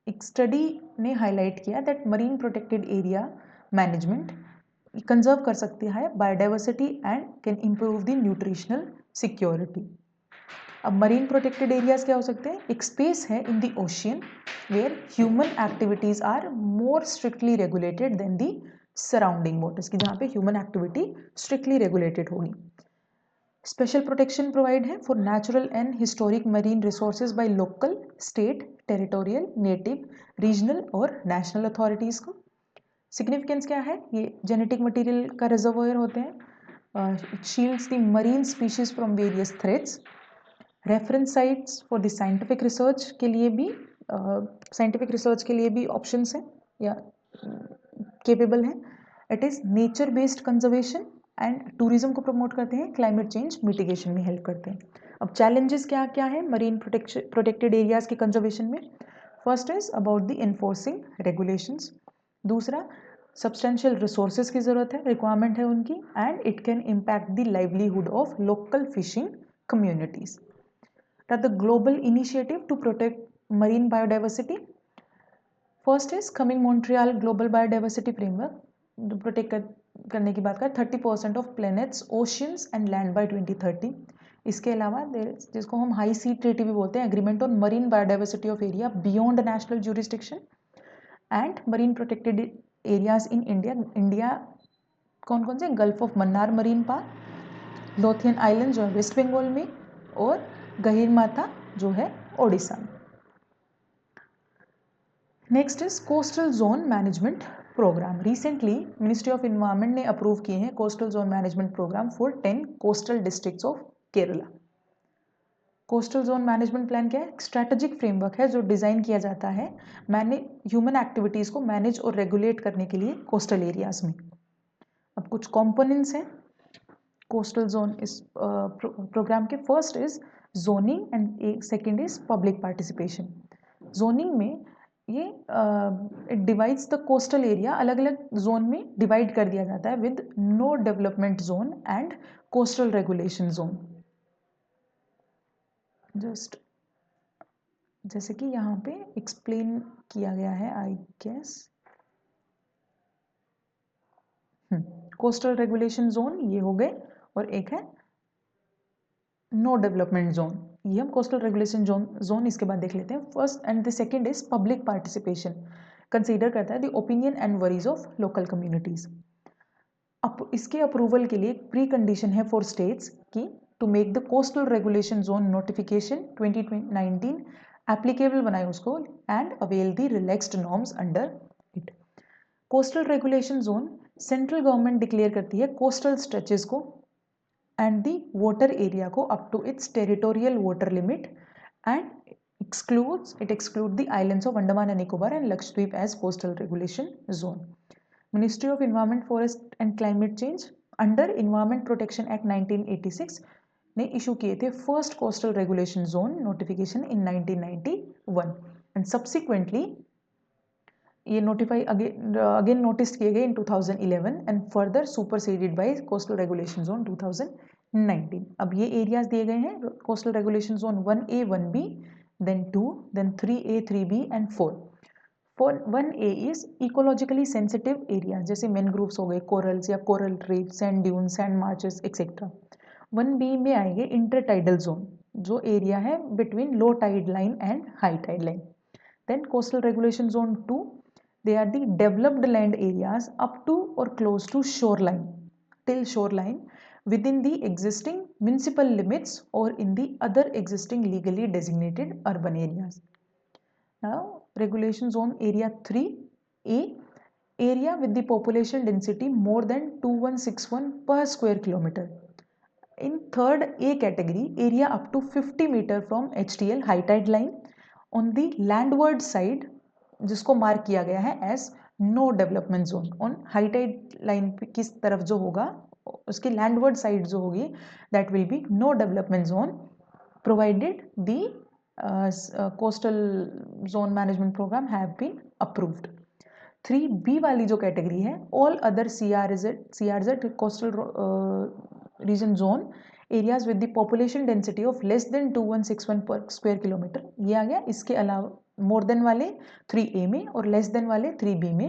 S1: एक स्टडी ने हाईलाइट किया that marine protected area management conserve कर सकती है biodiversity and can improve the nutritional security. अब marine protected areas क्या हो सकते हैं? एक स्पेस है in the ocean where human activities are more strictly regulated than the surrounding waters, की जहाँ पे ह्यूमन एक्टिविटी स्ट्रिक्टली रेगुलेटेड होगी। स्पेशल प्रोटेक्शन प्रोवाइड है for natural and historic marine resources by local, state, territorial, native, regional और national authorities को। Significance क्या है? ये जेनेटिक मटेरियल का रिजर्वोयर होते हैं, shields the marine species from various threats, reference sites for the scientific research के लिए भी ऑप्शंस हैं या केपेबल हैं। It is nature based conservation and tourism को प्रमोट करते हैं, क्लाइमेट चेंज मिटिगेशन में हेल्प करते हैं। अब चैलेंजेस क्या क्या है मरीन प्रोटेक्टेड एरियाज के कंजर्वेशन में? First is about the enforcing regulations, दूसरा सब्सटेंशियल रिसोर्सेज की ज़रूरत है, रिक्वायरमेंट है उनकी, and it can impact the livelihood of local fishing communities. The global initiative to protect marine biodiversity, first is Kunming Montreal global biodiversity framework, जो protect करने की बात कर 30% of planet's oceans and land by 2030। इसके अलावा जिसको हम high सी treaty भी बोलते हैं, agreement on marine biodiversity of area beyond national jurisdiction and marine protected areas in India कौन कौन से? Gulf of Mannar marine park, Lothian island जो है वेस्ट बंगाल में, और गहिरमाथा जो है ओडिशा में। Next is coastal zone management programme. Recently ministry of environment ने अप्रूव किए हैं coastal zone management programme for 10 coastal districts of Kerala. Coastal zone management plan क्या है? स्ट्रैटेजिक फ्रेमवर्क है जो डिज़ाइन किया जाता है ह्यूमन एक्टिविटीज़ को मैनेज और रेगुलेट करने के लिए कोस्टल एरियाज में। अब कुछ कॉम्पोनेंट्स हैं कोस्टल जोन इस प्रोग्राम के। First is zoning and second is public participation. Zoning में ये it divides the coastal area, अलग अलग जोन में डिवाइड कर दिया जाता है with no development zone and coastal regulation zone. Just जैसे कि यहाँ पे एक्सप्लेन किया गया है, I guess coastal regulation zone ये हो गए, और एक है नो डेवलपमेंट जोन, ये हम कोस्टल रेगुलेशन जोन इसके बाद देख लेते हैं। First and the second is public participation, consider करता है the opinion and worries of local communities. इसके अप्रूवल के लिए प्री कंडीशन है फॉर स्टेट्स की to make the coastal regulation zone notification 2019 applicable बनाए उसको and avail the relaxed norms under it. Coastal regulation zone central government declare करती है coastal stretches को एंड द वाटर एरिया को up to its territorial water limit and exclude the islands of Andaman and Nicobar and Lakshadweep as coastal regulation zone. Ministry of Environment, Forest and Climate Change under Environment Protection Act 1986 ने issue किए थे first coastal regulation zone notification in 1991 and subsequently ये notify again notice किए गए in 2011 and further superseded by coastal regulation zone 2019। अब ये areas दिए गए हैं coastal regulation zone 1A 1B then 2 then 3A 3B and 4। For 1A is ecologically sensitive areas जैसे mangroves हो गए, कोरल्स या coral reef, sand dune, sand marshes etcetera. 1B में आएंगे इंटरटाइडल जोन जो एरिया है between low tide line and high tide line. Then coastal regulation zone 2 they are the developed land areas up to or close to shoreline till shoreline within the existing municipal limits or in the other existing legally designated urban areas. Now regulation zone area 3A area with the population density more than 2161 per square kilometer. In third A category area up to 50 meter from HTL high tide line on the landward side जिसको mark किया गया है as no development zone. On high tide line किस तरफ जो होगा उसकी landward side जो होगी that will be no development zone provided the coastal zone management programme have been approved. 3B वाली जो कैटेगरी है all other CRZ coastal region zone areas with the population density of less than 2161 per square kilometre, ये आ गया। इसके अलावा more than वाले 3A में और लेस देन वाले 3B में।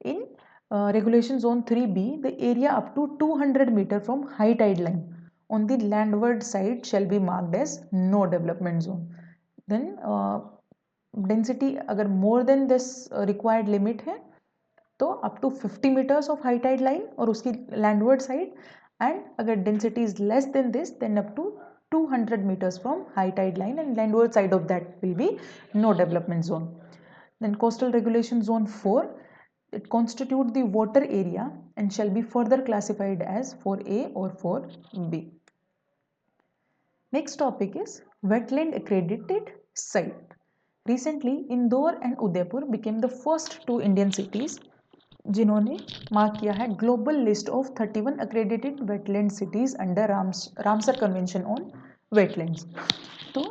S1: In regulation zone 3B the area up to 200 metre from high tide line on the landward side shall be marked as no development zone. Then density अगर more than this required limit है तो up to 50 metres of high tide line और उसकी landward side, and अगर density is less than this then up to 200 meters from high tide line and landward side of that will be no development zone. Then coastal regulation zone 4, it constitute the water area and shall be further classified as 4A or 4B. Next topic is wetland accredited site. Recently Indore and Udaipur became the first two Indian cities जिन्होंने mark किया है global list of 31 accredited wetland cities under Ramsar convention on wetlands. तो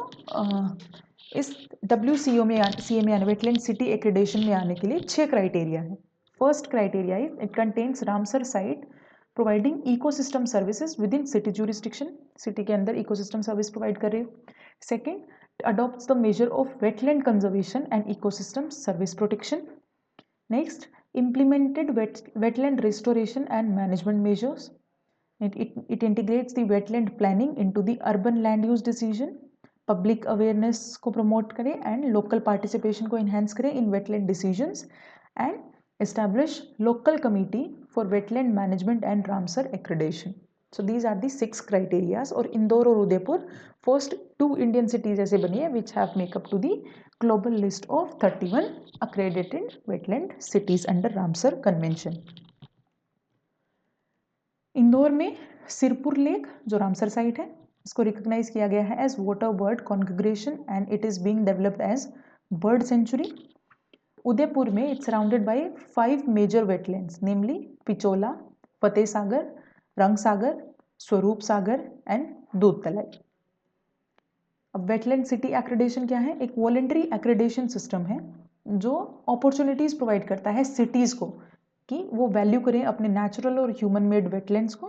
S1: इस WCO में यानी wetland city accreditation में आने के लिए 6 क्राइटेरिया है। First criteria is it contains Ramsar site providing ecosystem services with in city jurisdiction, city के अंदर इकोसिस्टम सर्विस प्रोवाइड कर रही है। Second, adopts the measure of wetland conservation and ecosystem service protection. Next, implemented wetland restoration and management measures. It integrates the wetland planning into the urban land use decision. Public awareness को promote करे and local participation को enhance करे in wetland decisions and establish local committee for wetland management and Ramsar accreditation. So these are the 6 criteria और इंदौर और Udaipur first 2 Indian cities ऐसे बनी है which have make up to the global list of 31 accredited wetland cities under Ramsar Convention. Indore में Sirpur lake जो Ramsar site है इसको recognise किया गया है as water bird congregation and it is being developed as bird sanctuary. Udaipur में it's surrounded by 5 major wetlands namely Pichola, Fateh Sagar, Rang Sagar, Swaroop Sagar and दूध तलाई। अब वेटलैंड सिटी एक्रेडिटेशन क्या है? एक वॉलंटरी एक्रेडिटेशन सिस्टम है जो अपॉर्चुनिटीज प्रोवाइड करता है सिटीज को कि वो वैल्यू करें अपने नेचुरल और ह्यूमन मेड वेटलैंड्स को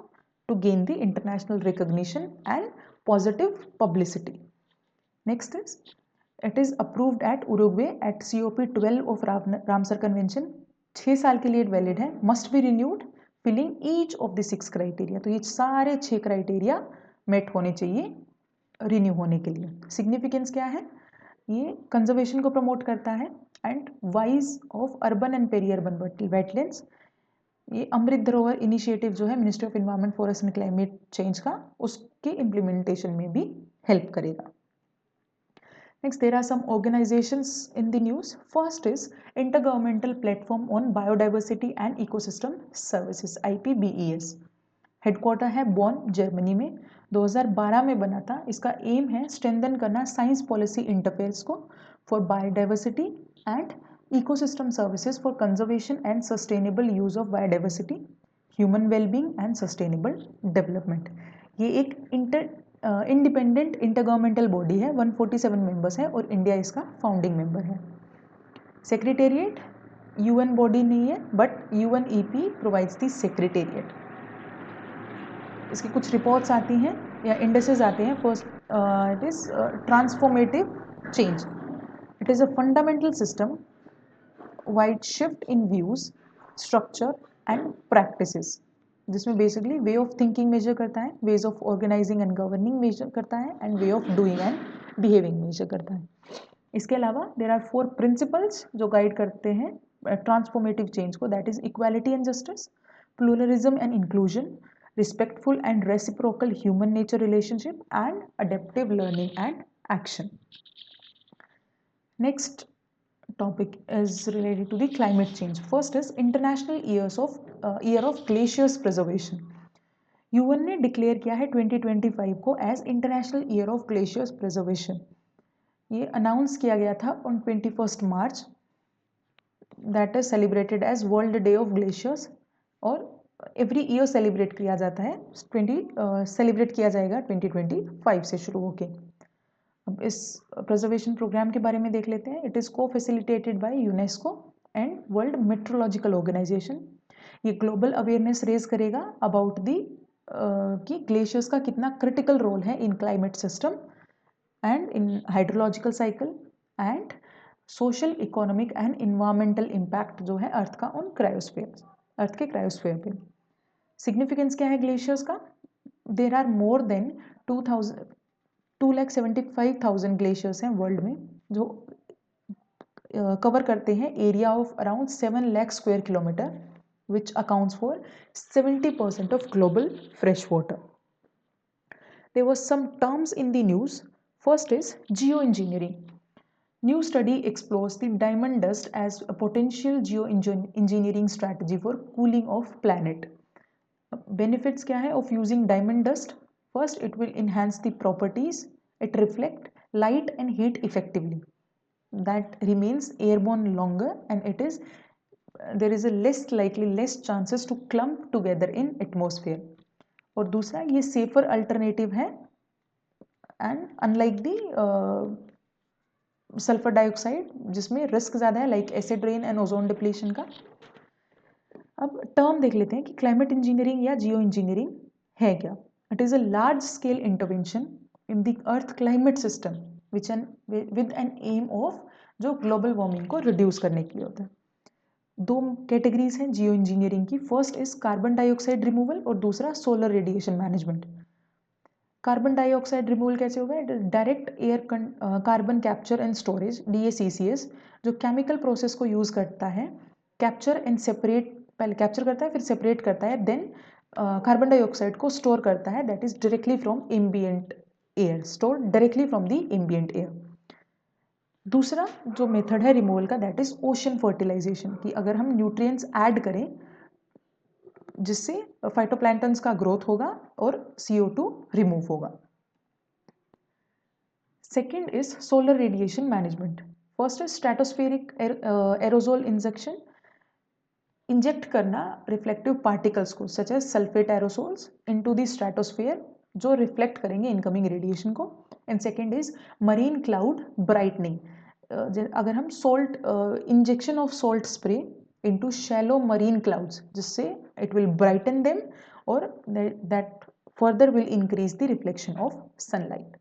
S1: to gain the international recognition and positive publicity. Next is it is approved at Uruguay at COP 12 of Ramsar convention. 6 साल के लिए वैलिड है, must be renewed filling each of the 6 criteria. तो ये सारे 6 criteria met होने चाहिए renew होने के लिए। सिग्निफिकेंस क्या है? ये कंजर्वेशन को प्रमोट करता है and wise of urban and peri urban wetlands. ये अमृत धरोहर इनिशिएटिव जो है ministry of environment forest and climate change का, उसके इम्प्लीमेंटेशन में भी हेल्प करेगा। Next, there are some organizations in the news. First is Intergovernmental Platform on Biodiversity and Ecosystem Services, IPBES. Headquarter है बॉन, Germany में। 2012 में बना था। इसका एम है स्ट्रेंथन करना साइंस पॉलिसी इंटरफेस को for biodiversity and ecosystem services for conservation and sustainable use of biodiversity, human wellbeing and sustainable development. ये एक इंडिपेंडेंट इंटरगवर्नमेंटल बॉडी है, 147 मेंबर्स है और इंडिया इसका फाउंडिंग मेंबर है। सेक्रेटेरिएट यूएन बॉडी नहीं है but UNEP provides the secretariat. इसकी कुछ रिपोर्ट्स आती हैं या इंडेक्सेस आते हैं। First it is transformative change. It is a fundamental system wide shift in views, structure and practices, जिसमें basically way of thinking measure करता है, ways of organising and governing measure करता है and way of doing and behaving measure करता है। इसके अलावा there are 4 principles जो गाइड करते हैं ट्रांसफॉर्मेटिव चेंज को, that is equality and justice, pluralism and inclusion, respectful and reciprocal human nature relationship and adaptive learning and action. Next topic is related to the climate change. First is International Year of Glaciers Preservation. UN ने declare किया है 2025 को as international year of glaciers preservation. ये announce किया गया था on 21 March, that is celebrated as world day of glaciers, और every year celebrate किया जाता है। सेलिब्रेट किया जाएगा 2025 से शुरू होके। अब इस प्रिजर्वेशन प्रोग्राम के बारे में देख लेते हैं। इट इज़ को facilitated by UNESCO and world meteorological organisation. ये ग्लोबल अवेयरनेस रेज करेगा अबाउट दी कि ग्लेशियर्स का कितना क्रिटिकल रोल है in climate system and in hydrological cycle and social, economic and environmental impact जो है अर्थ का ऑन क्रायोस्फीयर, अर्थ के क्रायोस्फीयर पे। सिग्निफिकेंस क्या है ग्लेशियर्स का? There are more than 2,75,000 glaciers हैं वर्ल्ड में, जो कवर करते हैं area of around 7 lakh square kilometre, which accounts for 70% of global fresh water. There was some terms in the news. First is geoengineering. New study explores the diamond dust as a potential geoengineering strategy for cooling of planet. Benefits क्या है of using diamond dust? First, it will enhance the properties. It reflect light and heat effectively. That remains airborne longer and it is there is a less chances to clump together in atmosphere. और दूसरा ये safer alternative है and unlike the sulphur dioxide जिसमें risk ज़्यादा है, like acid rain and ozone depletion का। अब term देख लेते हैं कि क्लाइमेट इंजीनियरिंग या जियो इंजीनियरिंग है क्या। It is a large scale intervention in the earth climate system with an aim of जो ग्लोबल वार्मिंग को रिड्यूस करने के लिए होता है। 2 कैटेगरीज हैं जियो इंजीनियरिंग की। First is carbon dioxide removal और दूसरा solar radiation management. Carbon dioxide removal कैसे होगा? Direct air carbon capture and storage, DACCS, जो केमिकल प्रोसेस को यूज करता है, कैप्चर एंड सेपरेट, पहले कैप्चर करता है फिर सेपरेट करता है, देन कार्बन डाइऑक्साइड को स्टोर करता है, that is directly from ambient air, store directly from the ambient air. दूसरा जो मेथड है रिमूवल का, दैट इज ओशन फर्टिलाइजेशन, कि अगर हम न्यूट्रिएंट्स ऐड करें जिससे फाइटोप्लैंक्टन्स का ग्रोथ होगा और CO2 रिमूव होगा। Second is solar radiation management. First is stratospheric aerosol injection, inject करना रिफ्लेक्टिव पार्टिकल्स को such as sulphate aerosols into the stratosphere जो रिफ्लेक्ट करेंगे इनकमिंग रेडिएशन को। And second is marine cloud brightening, अगर हम salt injection of salt spray into shallow marine clouds, जिससे it will brighten them or that further will increase the reflection of sunlight.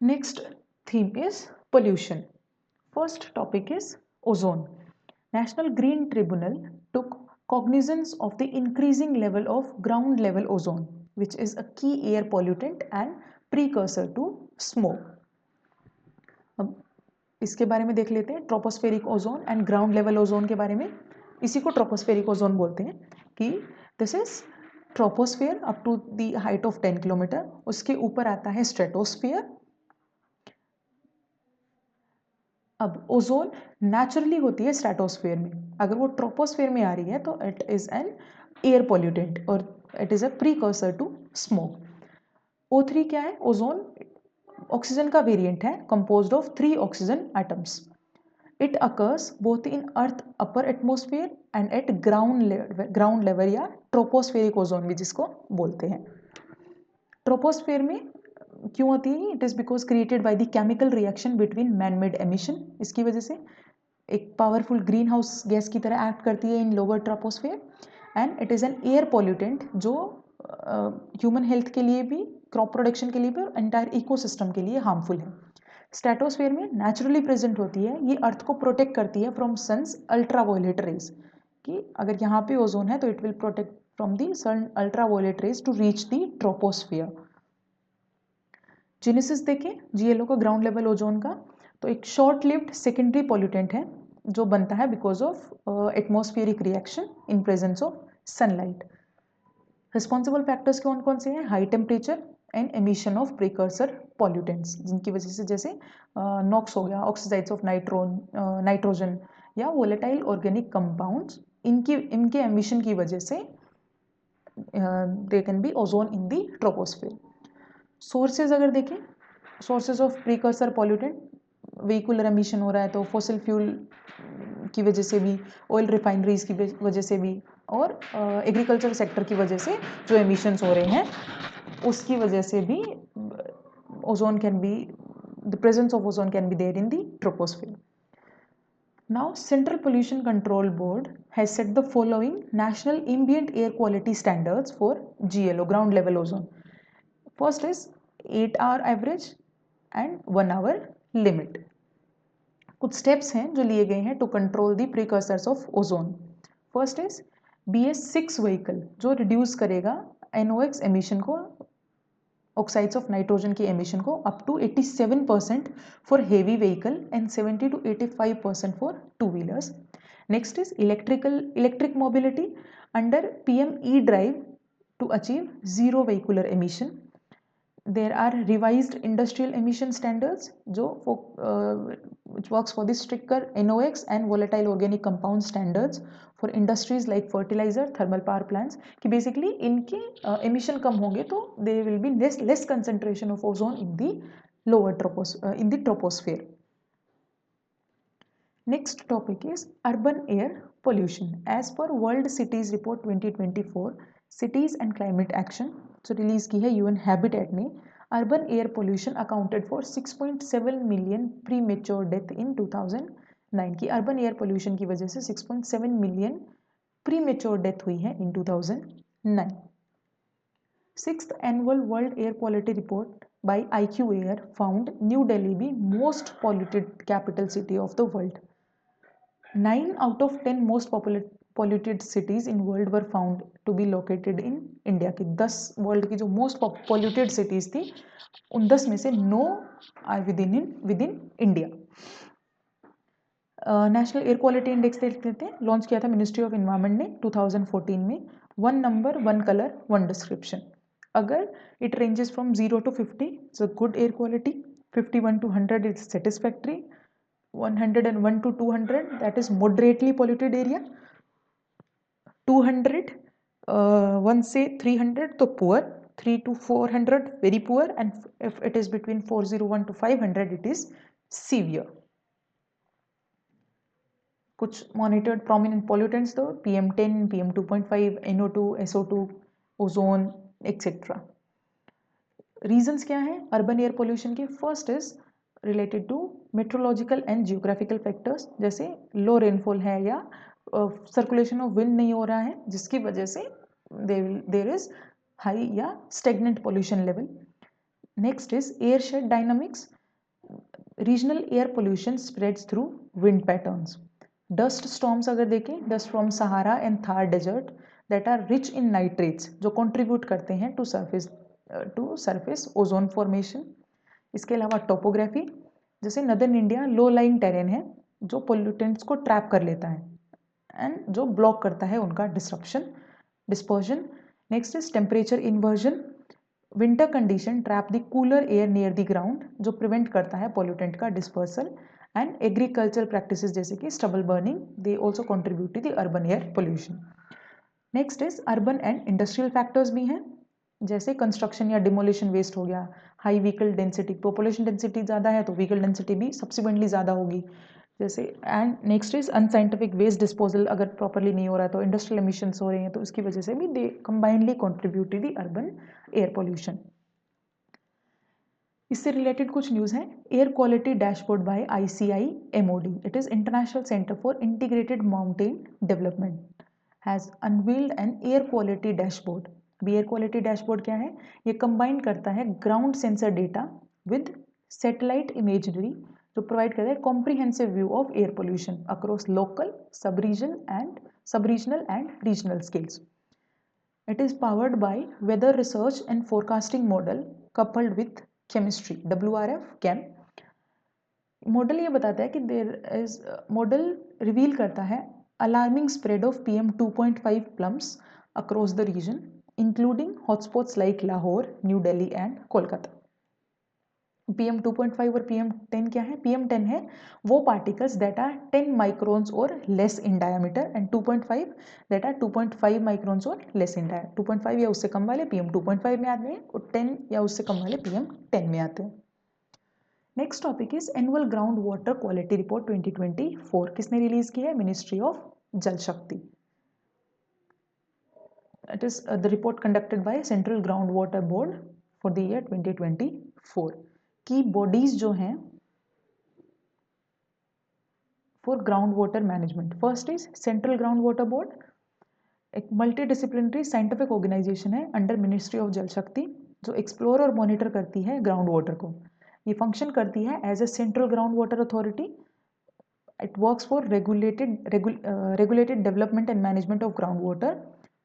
S1: Next theme is pollution. First topic is ozone. National Green Tribunal took cognizance of the increasing level of ground level ozone, which is a key air pollutant and precursor to smoke. अब इसके बारे में देख लेते हैं, tropospheric ozone and ground level ozone के बारे में. इसी को ट्रोपोस्फेरिक ओजोन बोलते हैं कि this is troposphere up to the height of 10 kilometre. उसके ऊपर आता है स्ट्रेटोस्फेयर. अब ओजोन नेचुरली होती है स्ट्रेटोस्फेयर में. अगर वो ट्रोपोस्फेयर में आ रही है तो it is an air pollutant और it is a precursor to smog. O3 क्या है? ओजोन ऑक्सीजन का वेरिएंट है composed of 3 oxygen atoms. It occurs both in earth upper atmosphere and at ground level या ट्रोपोस्फेरिक ओजोन भी जिसको बोलते हैं. ट्रोपोस्फेयर में क्यों होती है? It is because created by the chemical reaction between man made emission. इसकी वजह से एक पावरफुल ग्रीन हाउस गैस की तरह एक्ट करती है इन lower troposphere. And it is an air pollutant जो ह्यूमन हेल्थ के लिए भी, क्रॉप प्रोडक्शन के लिए भी और एंटायर इकोसिस्टम के लिए हार्मफुल है. स्ट्रेटोस्फेयर में नेचुरली प्रेजेंट होती है. ये अर्थ को प्रोटेक्ट करती है फ्रॉम सन्स अल्ट्रावायलेट रेज. कि अगर यहाँ पे ओजोन है तो it will protect from the sun ultraviolet rays to reach the troposphere. Genesis देखें GLO का, ग्राउंड लेवल ओजोन का. तो एक शॉर्ट लिव्ड सेकेंडरी पॉल्यूटेंट है जो बनता है because of atmospheric reaction in presence of sunlight. Responsible factors कौन कौन से हैं? High temperature and emission of precursor pollutants, जिनकी वजह से जैसे नॉक्स हो गया, ऑक्सीडाइड्स ऑफ नाइट्रोजन या वोलेटाइल ऑर्गेनिक कंपाउंड्स, इनके एमिशन की वजह से they can be ozone in the troposphere. Sources अगर देखें, sources of precursor pollutant, vehicular emission हो रहा है तो फॉसिल फ्यूल की वजह से भी, ऑयल रिफाइनरीज की वजह से भी, और एग्रीकल्चर सेक्टर की वजह से जो एमिशंस हो रहे हैं उसकी वजह से भी ozone can be, the presence of ozone can be there in the troposphere. Now, Central Pollution Control Board has set the following national ambient air quality standards for GLO, ground level ozone. First is 8-hour average and 1-hour limit. कुछ steps हैं जो लिए गए हैं to control the precursors of ozone. First is BS6 vehicle जो reduce करेगा NOx emission को, oxides of nitrogen की एमिशन को up to 87% for heavy vehicle and 70 to 85% for two wheelers. Next is electric mobility under PME drive to achieve zero vehicular emission. There are revised industrial emission standards जो which works for the stricter NOx and volatile organic compound standards for industries like fertilizer, thermal power plants, कि basically इनके emission कम होंगे तो there will be less concentration of ozone in the in the troposphere. Next topic is urban air pollution. As per World Cities Report 2024, Cities and Climate Action जो release की है UN Habitat ने, urban air pollution accounted for 6.7 million pre mature death in 2009. की urban air pollution की वजह से 6.7 million pre mature death हुई है इन 2009. 6th annual world air quality report by IQ Air found New Delhi be most polluted capital city of the world. 9 out of 10 most polluted cities in world were found to be located in India. की 10 world की जो most polluted cities थी उन 10 में से 9 are within India. National air quality index देख लेते हैं. लॉन्च किया था मिनिस्ट्री ऑफ एनवायरनमेंट ने 2014 में. 1 नंबर 1 कलर 1 डिस्क्रिप्शन. अगर it ranges from 0 to 50 it's a good air quality, 51 to 100 is satisfactory, 101 to 200 that is moderately polluted area, 200 1 से 300 तो poor, 3 to 400 very poor, and if it is between 401 to 500 it is severe. कुछ monitored prominent pollutants तो PM10, PM2.5, NO2, SO2, ozone etc. Reasons क्या है urban air pollution के? First is related to meteorological and geographical factors, जैसे low rainfall है या circulation of wind नहीं हो रहा है जिसकी वजह से देयर इज हाई या stagnant pollution level. Next is air shed dynamics. Regional air pollution spreads through wind patterns. Dust storms अगर देखें, dust from Sahara and Thar desert that are rich in nitrates, जो कंट्रीब्यूट करते हैं to surface ozone formation. इसके अलावा topography, जैसे northern India low lying terrain है जो पोल्यूटेंट्स को ट्रैप कर लेता है एंड जो ब्लॉक करता है उनका dispersion. Next is temperature inversion, winter condition trap the cooler air near the ground, जो प्रिवेंट करता है पोल्यूटेंट का डिस्पर्सल। एंड एग्रीकल्चर प्रैक्टिसेस जैसे कि stubble burning, they also contribute to the urban air pollution. Next is urban and industrial factors भी हैं, जैसे construction या डिमोलिशन वेस्ट हो गया, high vehicle density, population density ज़्यादा है तो व्हीकल डेंसिटी भी सब्सिक्वेंटली ज़्यादा होगी जैसे। And next is unscientific waste disposal, अगर प्रॉपरली नहीं हो रहा है तो इंडस्ट्रियल एमिशंस हो रहे हैं, तो उसकी वजह से भी they combinely contribute to the urban air pollution. इससे रिलेटेड कुछ न्यूज़ हैं। Air quality dashboard by ICI MOD, it is international centre for integrated mountain development, has unveiled an air quality dashboard. अभी एयर क्वालिटी डैशबोर्ड क्या है? ये combine करता है ground sensor data with satellite imagery, जो provide करता है comprehensive view of air pollution across local, sub regional and regional scales. It is powered by weather research and forecasting model coupled with chemistry, WRF chem। Model ये बताता है कि there is model reveal करता है alarming spread of PM 2.5 plumes across the region including hotspots like Lahore, New Delhi and Kolkata. PM 2.5 और PM 10 क्या है? PM 10 है वो पार्टिकल्स दैट आर 10 माइक्रोन्स और less in diameter, and 2.5 that are 2.5 microns और लेस इन डायमीटर। 2.5 या उससे कम वाले PM 2.5 में आते हैं और 10 या उससे कम वाले PM 10 में आते हैं। Next topic is annual ground water quality report 2024। किसने रिलीज की है? मिनिस्ट्री ऑफ जल शक्ति। It is the report conducted by central ground water board for the year 2024। की बॉडीज जो हैं for ground water management, first is central ground water board, एक multi disciplinary scientific organisation है under ministry of जल शक्ति, जो explore और monitor करती है ग्राउंड वाटर को। ये फंक्शन करती है as a central ground water authority. It works for regulated development and management of ground water,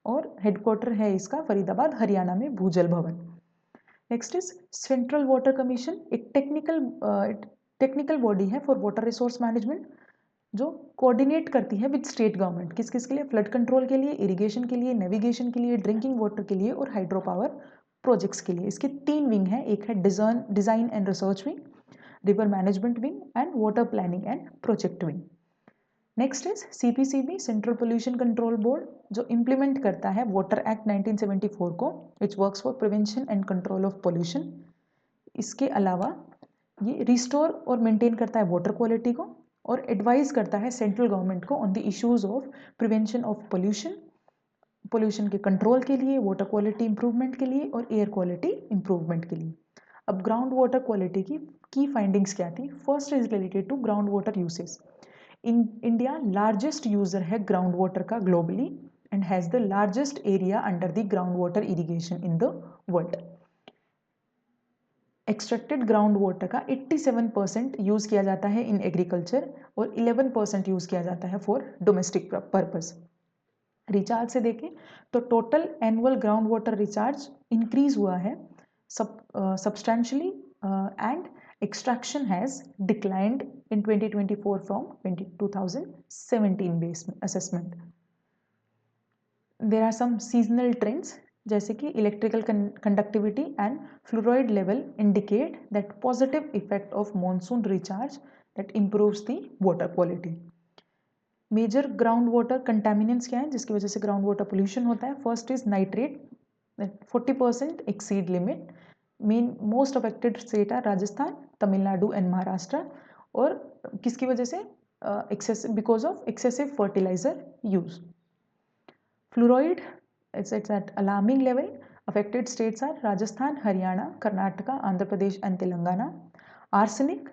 S1: और हेडक्वार्टर है इसका फरीदाबाद, हरियाणा में, Bhujal Bhawan. Next is central water commission, एक टेक्निकल बॉडी है फॉर वाटर रिसोर्स मैनेजमेंट, जो कोऑर्डिनेट करती है विद स्टेट गवर्नमेंट। किस किस के लिए? फ्लड कंट्रोल के लिए, इरिगेशन के लिए, नेविगेशन के लिए, ड्रिंकिंग वाटर के लिए और हाइड्रो पावर प्रोजेक्ट्स के लिए। इसके 3 विंग हैं, एक है design and research wing, river management wing and water planning and project wing. Next is CPCB, central pollution control board, जो इम्प्लीमेंट करता है वाटर एक्ट 1974 को, which works for prevention and control of pollution. इसके अलावा ये restore और maintain करता है वाटर क्वालिटी को, और एडवाइज करता है सेंट्रल गवर्नमेंट को on the issues of prevention of pollution के कंट्रोल के लिए, वाटर क्वालिटी इंप्रूवमेंट के लिए और एयर क्वालिटी इंप्रूवमेंट के लिए। अब ग्राउंड वाटर क्वालिटी की फाइंडिंग्स क्या थी? First is related to ground water usage. India largest user है ग्राउंड वाटर का globally and has the largest area under the ground water irrigation in the world. Extracted ground water का 87% use किया जाता है in agriculture और 11% use किया जाता है फॉर डोमेस्टिक पर्पस। रिचार्ज से देखें तो total annual ground water recharge increase हुआ है substantially, and extraction has declined in 2024 from 2017 base assessment. There are some seasonal trends, जैसे कि electrical conductivity and fluoride level indicate that positive effect of monsoon recharge that improves the water quality. Major ground water contaminants क्या है जिसकी वजह से ground water pollution होता है? First is nitrate, 40% exceed limit. Main most affected state है Rajasthan, Tamil Nadu and Maharashtra, और किसकी वजह से? Because of excessive fertiliser use. Fluoride, it's at alarming level. Affected states are Rajasthan, Haryana, Karnataka, Andhra Pradesh and Telangana. Arsenic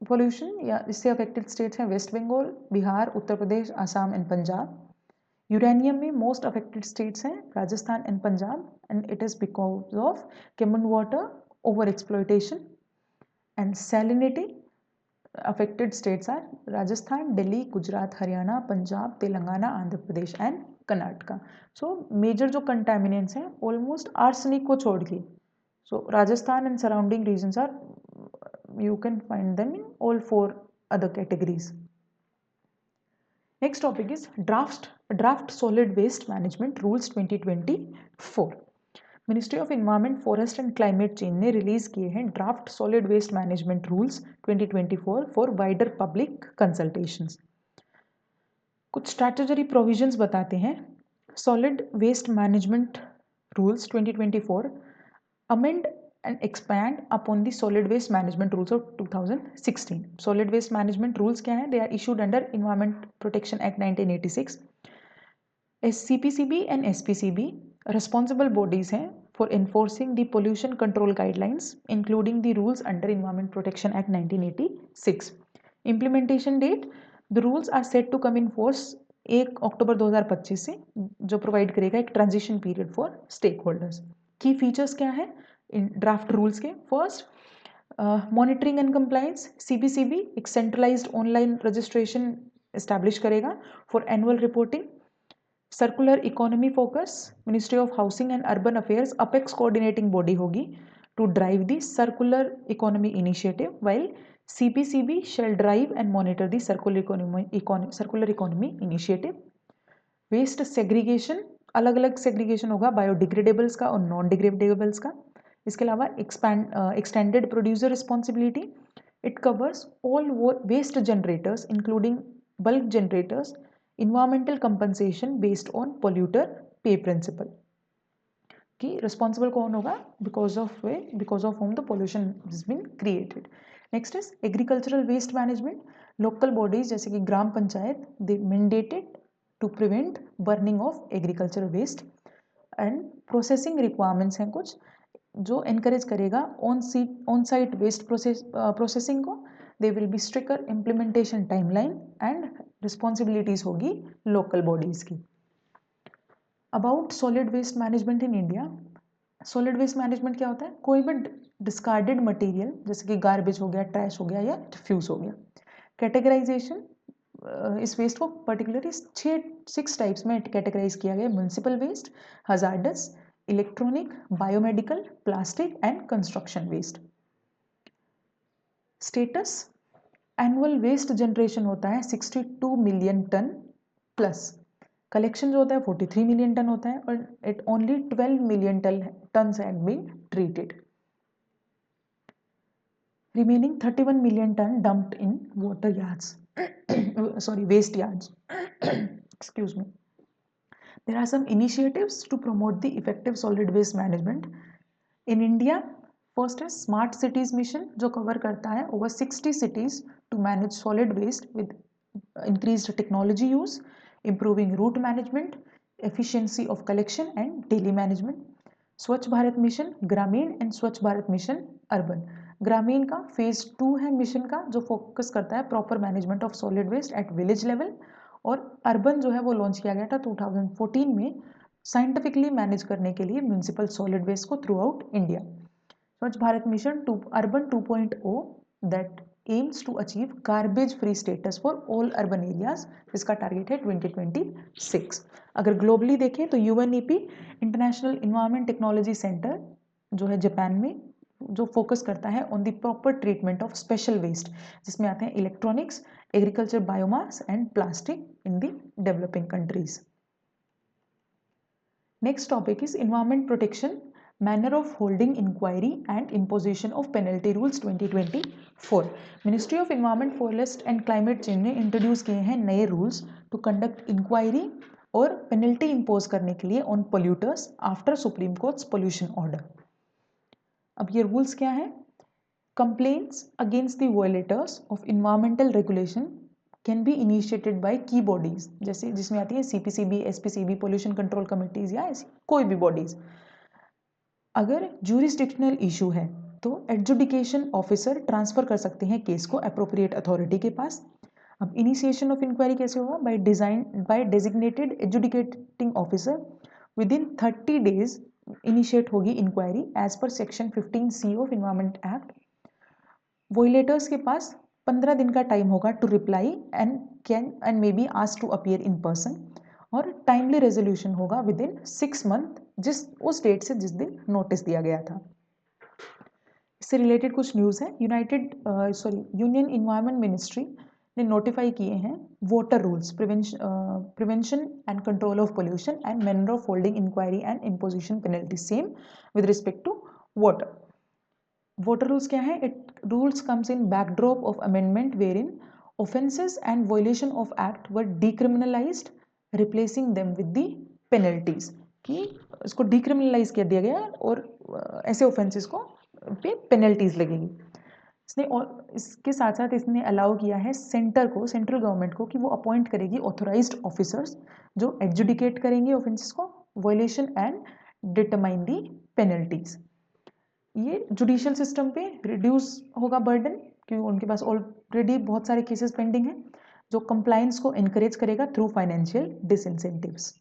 S1: pollution, या इससे affected states हैं West Bengal, Bihar, Uttar Pradesh, Assam and Punjab. Uranium में most affected states हैं Rajasthan and Punjab, and it is because of common water over exploitation. And salinity, affected states are Rajasthan, Delhi, Gujarat, Haryana, Punjab, Telangana, Andhra Pradesh and Karnataka. So major जो contaminants हैं almost arsenic को छोड़ के, so Rajasthan and surrounding regions are, you can find them in all 4 other categories. Next topic is draft solid waste management rules 2024. Ministry of environment forest and climate change ने release किए हैं draft solid waste management rules 2024 for wider public consultations. कुछ statutory provisions बताते हैं. Solid waste management rules 2024 amend and expand upon the solid waste management rules of 2016. Solid waste management rules क्या हैं? They are issued under Environment Protection Act 1986. CPCB and SPCB responsible bodies हैं for enforcing the pollution control guidelines, including the rules under Environment Protection Act 1986. Implementation date: the rules are set to come in force 1 अक्टूबर 2025 से, जो provide करेगा एक transition period for stakeholders. Key features क्या है इन draft rules के? First, monitoring and compliance. CPCB एक centralised online registration establish करेगा for annual reporting. Circular economy focus, ministry of housing and urban affairs apex coordinating body होगी to drive the circular economy initiative, while CPCB shall drive and monitor the circular economy initiative. Waste segregation, अलग अलग segregation होगा बायोडिग्रेडेबल्स का और non डिग्रेडेबल्स का. इसके अलावा extended producer responsibility. It covers all waste generators including bulk generators. Environmental compensation based on polluter pay principle. कि responsible कौन होगा? Because of whom the pollution is been created. Next is agricultural waste management. Local bodies जैसे कि gram panchayat, they mandated to prevent burning of agricultural waste. And processing requirements हैं कुछ जो encourage करेगा on site waste processing को. They will be stricter implementation timeline and responsibilities होगी local bodies की. About solid waste management in India. Solid waste management क्या होता है? कोई भी डिस्कार्डेड मटेरियल जैसे कि गार्बेज हो गया, ट्रैश हो गया या रिफ्यूज हो गया. कैटेगराइजेशन, इस वेस्ट को पर्टिकुलरली 6 टाइप्स में कैटेगराइज किया गया. Municipal waste, hazardous, electronic, biomedical, plastic and construction waste. Status, annual waste generation होता है 62 मिलियन टन प्लस. कलेक्शन जो होता है 43 मिलियन टन होता है और it only 12 million tons had been treated. Remaining 31 million ton dumped in water yards, waste yards. Excuse me. There are some initiatives to promote the effective solid waste management in India. First is Smart Cities Mission, जो cover करता है over 60 cities to manage solid waste with increased technology use, improving route management, efficiency of collection and daily management. स्वच्छ Bharat mission ग्रामीण and स्वच्छ Bharat mission urban. ग्रामीण का phase 2 है mission का, जो फोकस करता है proper management of solid waste at village level. और अर्बन जो है वो लॉन्च किया गया था 2014 में साइंटिफिकली मैनेज करने के लिए म्यूनिसिपल सॉलिड वेस्ट को throughout India. Swachh Bharat mission urban 2.0 that aims to achieve garbage free status for all urban areas. इसका टारगेट है 2026. अगर ग्लोबली देखें तो UNEP international environment technology centre जो है जापान में, जो फोकस करता है on the proper treatment of special waste, जिसमें आते हैं electronics, agriculture biomass and plastic in the developing countries. Next topic is environment protection, manner of holding inquiry and imposition of penalty rules 2024. Ministry of environment forest and climate change ने introduce किए हैं नए rules to conduct inquiry और penalty impose करने के लिए on polluters after supreme court's pollution order. अब ये रूल्स क्या है? Complaints against the violators of environmental regulation can be initiated by key bodies, जैसे जिसमें आती है CPCB, SPCB, pollution control committees या ऐसी कोई भी बॉडीज. अगर ज्यूरिसडिक्शनल इशू है तो एडजुडिकेशन ऑफिसर ट्रांसफर कर सकते हैं केस को अप्रोप्रिएट अथॉरिटी के पास. अब इनिशिएशन ऑफ इंक्वायरी कैसे होगा? By designated adjudicating officer within 30 days initiate होगी inquiry as per section 15C of environment act. Violators के पास 15 दिन का टाइम होगा to reply and may be ask to appear in person, और timely resolution होगा विद इन 6 मंथ उस date से जिस दिन नोटिस दिया गया था। इससे रिलेटेड कुछ न्यूज़ है। यूनियन इन्वायरमेंट मिनिस्ट्री ने नोटिफाई किए हैं water rules, prevention and control of pollution and manner of holding inquiry and imposition penalty same with respect to water. Water rules क्या है? It rules comes in backdrop of amendment wherein offences and violation of act were decriminalised, replacing them with the penalties, कि इसको decriminalise कर दिया गया और ऐसे offences को पे पेनल्टीज लगेगी। इसने और इसके साथ साथ इसने अलाउ किया है सेंट्रल गवर्नमेंट को कि वो अपॉइंट करेगी ऑथोराइज्ड ऑफिसर्स जो एडजुडिकेट करेंगे ऑफेंसेस को, violation and determine the penalties. ये जुडिशियल सिस्टम पे रिड्यूस होगा बर्डन, क्योंकि उनके पास ऑलरेडी बहुत सारे केसेस पेंडिंग हैं, जो कंप्लायंस को एनकरेज करेगा through financial disincentives.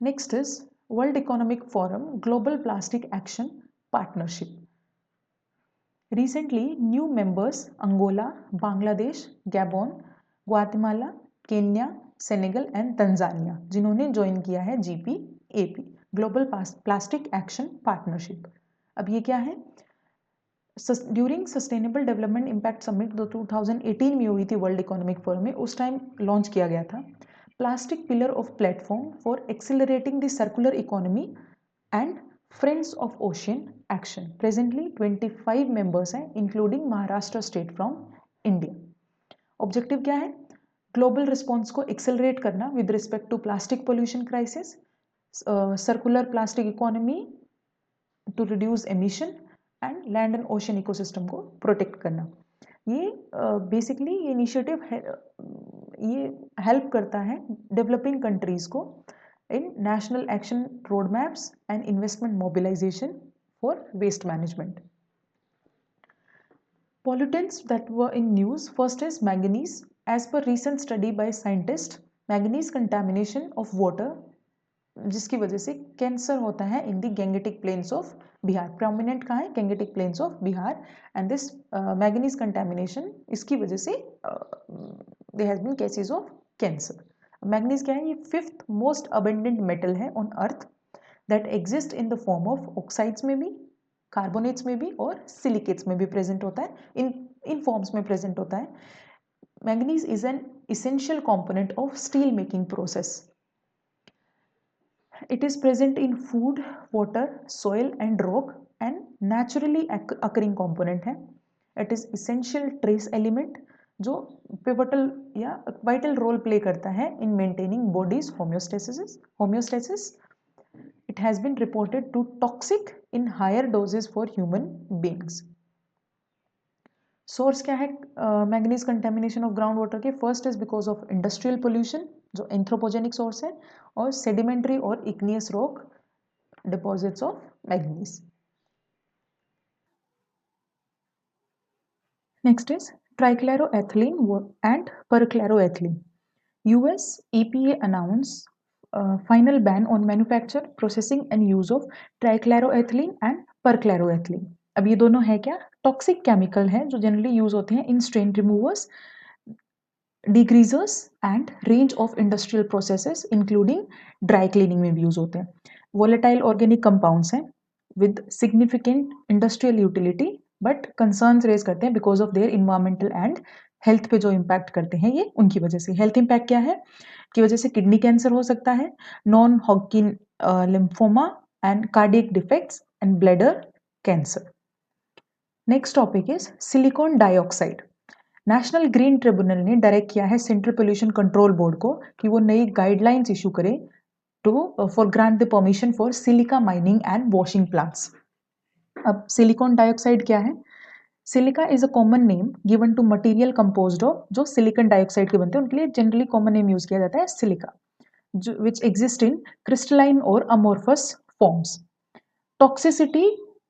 S1: Next is world economic forum global plastic action partnership. Recently, new members Angola, Bangladesh, Gabon, Guatemala, Kenya, Senegal and Tanzania, जिन्होंने ज्वाइन किया है GPAP global plastic action partnership. अब ये क्या है? During sustainable development impact summit 2018 में हुई थी वर्ल्ड इकोनॉमिक फोरम में, उस टाइम लॉन्च किया गया था plastic pillar of platform for accelerating the circular economy and friends of ocean action. Presently 25 members हैं including Maharashtra state from India. Objective क्या है? ग्लोबल रिस्पॉन्स को एक्सेलरेट करना with respect to plastic pollution crisis, circular plastic economy to reduce emission and land and ocean ecosystem को protect करना। ये basically ये initiative ये हेल्प करता है डेवलपिंग कंट्रीज को in national action roadmaps and investment mobilization for waste management. Pollutants that were in news, first is manganese. As per recent study by scientists, manganese contamination of water जिसकी वजह से cancer होता है in the Gangetic plains of Bihar. Prominent कहाँ है? Gangetic plains of Bihar. And this manganese contamination, इसकी वजह से there has been cases of cancer. Manganese क्या है? ये 5th मोस्ट अबंडेंट मेटल है on earth that exist in the form of oxides में भी, कार्बोनेट्स में भी और सिलिकेट्स में भी प्रेजेंट होता है, इन फॉर्म्स में प्रेजेंट होता है। Manganese is an essential component of steel making process. It is present in food, water, soil and rock and naturally occurring component है। It is essential trace element जो pivotal या vital role play करता है in maintaining body's homeostasis. It has been reported to toxic in higher doses for human beings. Source क्या है manganese contamination of ground water के? First is because of industrial pollution जो anthropogenic source है, और sedimentary और igneous rock deposits of manganese. Next is trichloroethylene and perchloroethylene. US EPA announce final ban on manufacture, processing and use of trichloroethylene and perchloroethylene। अब ये दोनों है क्या? Toxic chemical है जो जनरली यूज होते हैं in stain removers, degreasers and range of industrial processes including dry cleaning में भी यूज होते हैं। वोलेटाइल ऑर्गेनिक कंपाउंड्स हैं with significant industrial utility, but concerns raise करते हैं because of their environmental and health पे जो इम्पैक्ट करते हैं ये उनकी वजह से। हेल्थ इम्पैक्ट क्या है? की वजह से किडनी कैंसर हो सकता है, non Hawking lymphoma and cardiac defects and bladder cancer. Next topic is silicon dioxide. National green tribunal ने डायरेक्ट किया है सेंट्रल पोल्यूशन कंट्रोल बोर्ड को कि वो नई गाइडलाइंस इशू करे for grant the permission for silica mining and washing plants. अब silicon dioxide क्या है? Silica is a common name given to material composed of, जो सिलिकॉन डाइऑक्साइड के बनते हैं उनके लिए जनरली कॉमन नेम यूज किया जाता है silica, which exist in crystalline और अमोर्फस फॉर्म्स। टॉक्सिसिटी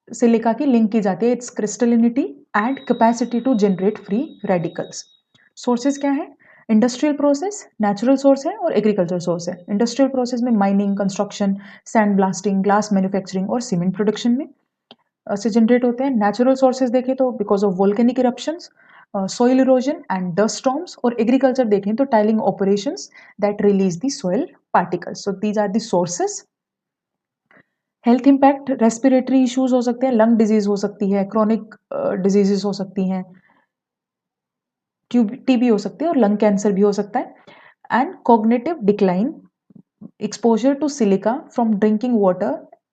S1: सिलिका की लिंक की जाती है its crystallinity and capacity to generate free radicals. Sources क्या है? इंडस्ट्रियल प्रोसेस, नेचुरल सोर्स है और एग्रीकल्चर सोर्स है। इंडस्ट्रियल प्रोसेस में mining, construction, sand blasting, glass manufacturing और सीमेंट प्रोडक्शन में से जनरेट होते हैं। नेचुरल सोर्सेज देखें तो because of volcanic eruptions, soil erosion and dust storms, और agriculture देखें तो tiling operations that release the soil particles. So these are the sources. Health impact, respiratory issues हो सकते हैं, लंग डिजीज हो सकती है, क्रॉनिक डिजीजेस हो सकती हैं, टीबी हो सकती है और लंग कैंसर भी हो सकता है. And cognitive decline, exposure to silica from drinking water,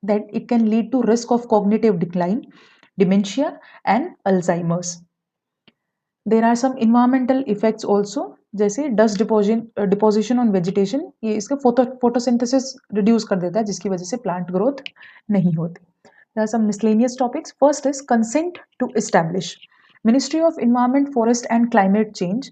S1: that it can lead to risk of cognitive decline, dementia and Alzheimer's. There are some environmental effects also, जैसे dust deposition on vegetation, ये इसका photosynthesis reduce कर देता है जिसकी वजह से plant growth नहीं होती. There are some miscellaneous topics. First is consent to establish. Ministry of Environment, Forest and Climate Change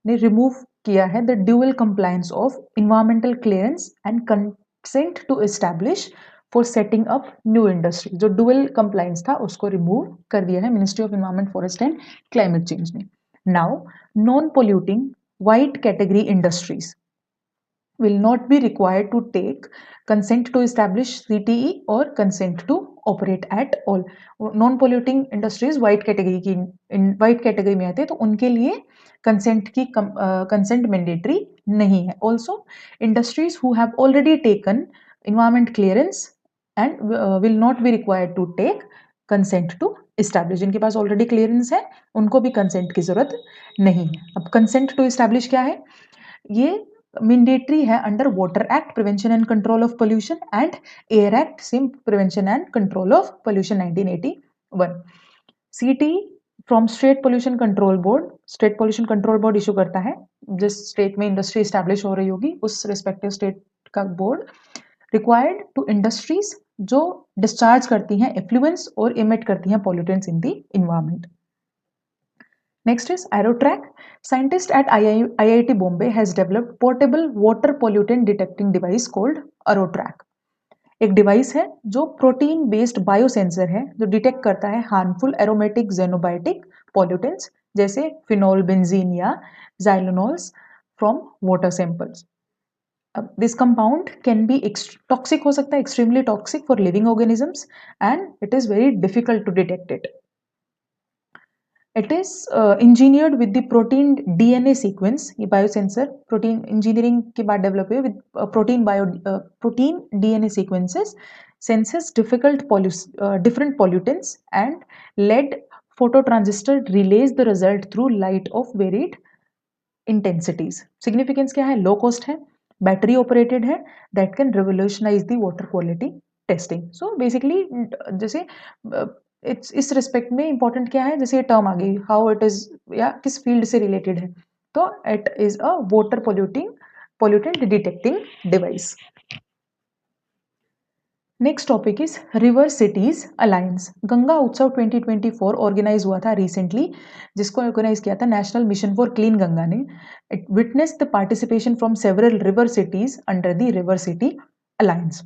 S1: ने remove किया है the dual compliance of environmental clearance and consent to establish for setting up new industry. जो dual compliance था उसको remove कर दिया है Ministry of Environment, Forest and Climate Change ने. Now, non-polluting white category industries will not be required to take consent to establish CTE or consent to operate at all. Non-polluting industries white category में आते हैं तो उनके लिए consent mandatory नहीं है. Also, industries who have already taken environment clearance and will not be required to take consent to establish. जिनके पास already clearance है उनको भी consent की जरूरत नहीं है. अब consent to establish क्या है? ये मैंडेटरी है under water act prevention and control of pollution and air act SIM prevention and control of pollution 1981. सीटी from state pollution control board, state pollution control board issue करता है. जिस state में industry establish हो रही होगी उस रिस्पेक्टिव स्टेट का बोर्ड रिक्वायर्ड टू इंडस्ट्रीज जो डिस्चार्ज करती हैं एफ्लुएंस और इमिट करती हैं pollutants in the environment. Next is AeroTrack. Scientists at IIT Bombay has developed portable water pollutant detecting device called AeroTrack. एक डिवाइस है जो प्रोटीन बेस्ड बायोसेंसर है जो डिटेक्ट करता है हार्मफुल एरोमेटिक जेनोबायोटिक पॉल्यूटेंट्स जैसे फिनोल, बेंजीन या xylenols from water samples. This compound can be toxic हो सकता है, extremely toxic for living organisms and it is very difficult to detect it. It is engineered with the protein DNA sequence. ये biosensor protein engineering के बाद develop हुए with protein DNA sequences senses different pollutants and LED phototransistor relays the result through light of varied intensities. Significance क्या है? Low cost है, battery operated है, that can revolutionize the water quality testing. So basically जैसे इस respect में important क्या है, जैसे ये टर्म आ गई हाउ इट इज या किस फील्ड से रिलेटेड है, तो it is a water pollutant detecting device. Next topic is river cities alliance. Ganga उत्सव 2024 ऑर्गेनाइज हुआ था रिसेंटली, जिसको ऑर्गेनाइज किया था national mission for clean Ganga ने. It witness the participation from several river cities under the river city alliance.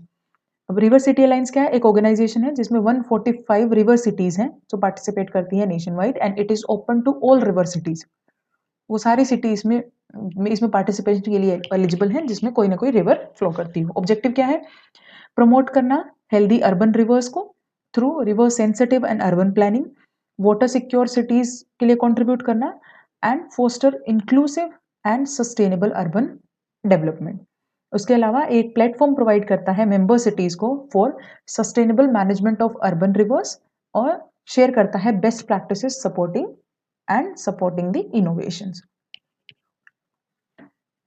S1: अब river city alliance क्या है? एक ऑर्गेनाइजेशन है जिसमें 145 रिवर सिटीज हैं जो पार्टिसिपेट करती हैं nationwide and it is open to all river cities. वो सारी सिटी इसमें पार्टिसिपेशन के लिए एलिजिबल हैं जिसमें कोई ना कोई रिवर फ्लो करती हो. ऑब्जेक्टिव क्या है? प्रमोट करना हेल्दी अर्बन रिवर्स को through river sensitive and urban planning, water secure cities के लिए कॉन्ट्रीब्यूट करना and foster inclusive and sustainable urban development. उसके अलावा एक प्लेटफॉर्म प्रोवाइड करता है मेंबर सिटीज को for sustainable management of urban rivers और शेयर करता है best practices supporting the innovations.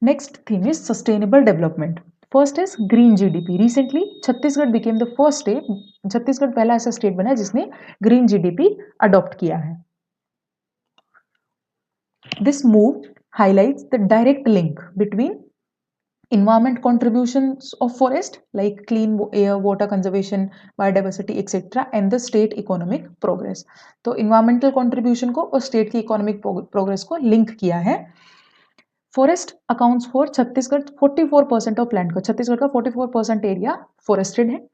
S1: Next theme is sustainable development. First is green GDP. Recently Chhattisgarh became the first state, Chhattisgarh पहला ऐसा स्टेट बना जिसने ग्रीन जीडीपी अडॉप्ट किया है. This move highlights the direct link between environment contributions of forest like clean air, water conservation, biodiversity etc. and the state economic progress. तो environmental contribution को और state की economic progress को link किया है. Forest accounts for Chhattisgarh 44% of land को, छत्तीसगढ़ का 44% area forested है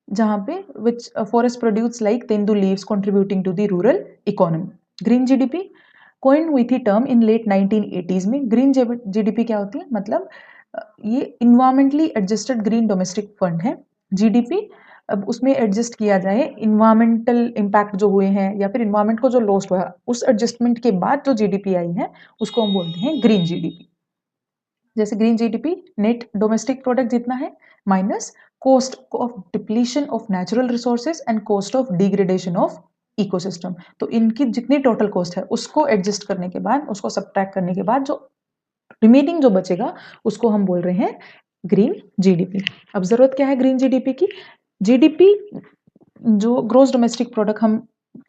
S1: जहाँ पे which forest produce like tendu leaves contributing to the rural economy. Green GDP coined हुई थी टर्म इन लेट 1980s में. ग्रीन जीडीपी क्या होती है? मतलब ये environmentally adjusted green domestic fund है. जीडीपी अब उसमें एडजस्ट किया जाए इन्वायरमेंटल इम्पैक्ट जो हुए हैं या फिर इन्वायरमेंट को जो लॉस्ट हुआ है, उस एडजस्टमेंट के बाद जो जीडीपी आई है उसको हम बोलते हैं ग्रीन जीडीपी। जैसे green GDP net domestic product जितना है minus cost of depletion of natural resources and cost of degradation of ecosystem. तो इनकी जितनी टोटल कॉस्ट है उसको एडजस्ट करने के बाद, उसको सब्ट्रैक्ट करने के बाद जो रिमेनिंग जो बचेगा उसको हम बोल रहे हैं ग्रीन जीडीपी। अब जरूरत क्या है ग्रीन जीडीपी की? जीडीपी जो ग्रोस डोमेस्टिक प्रोडक्ट हम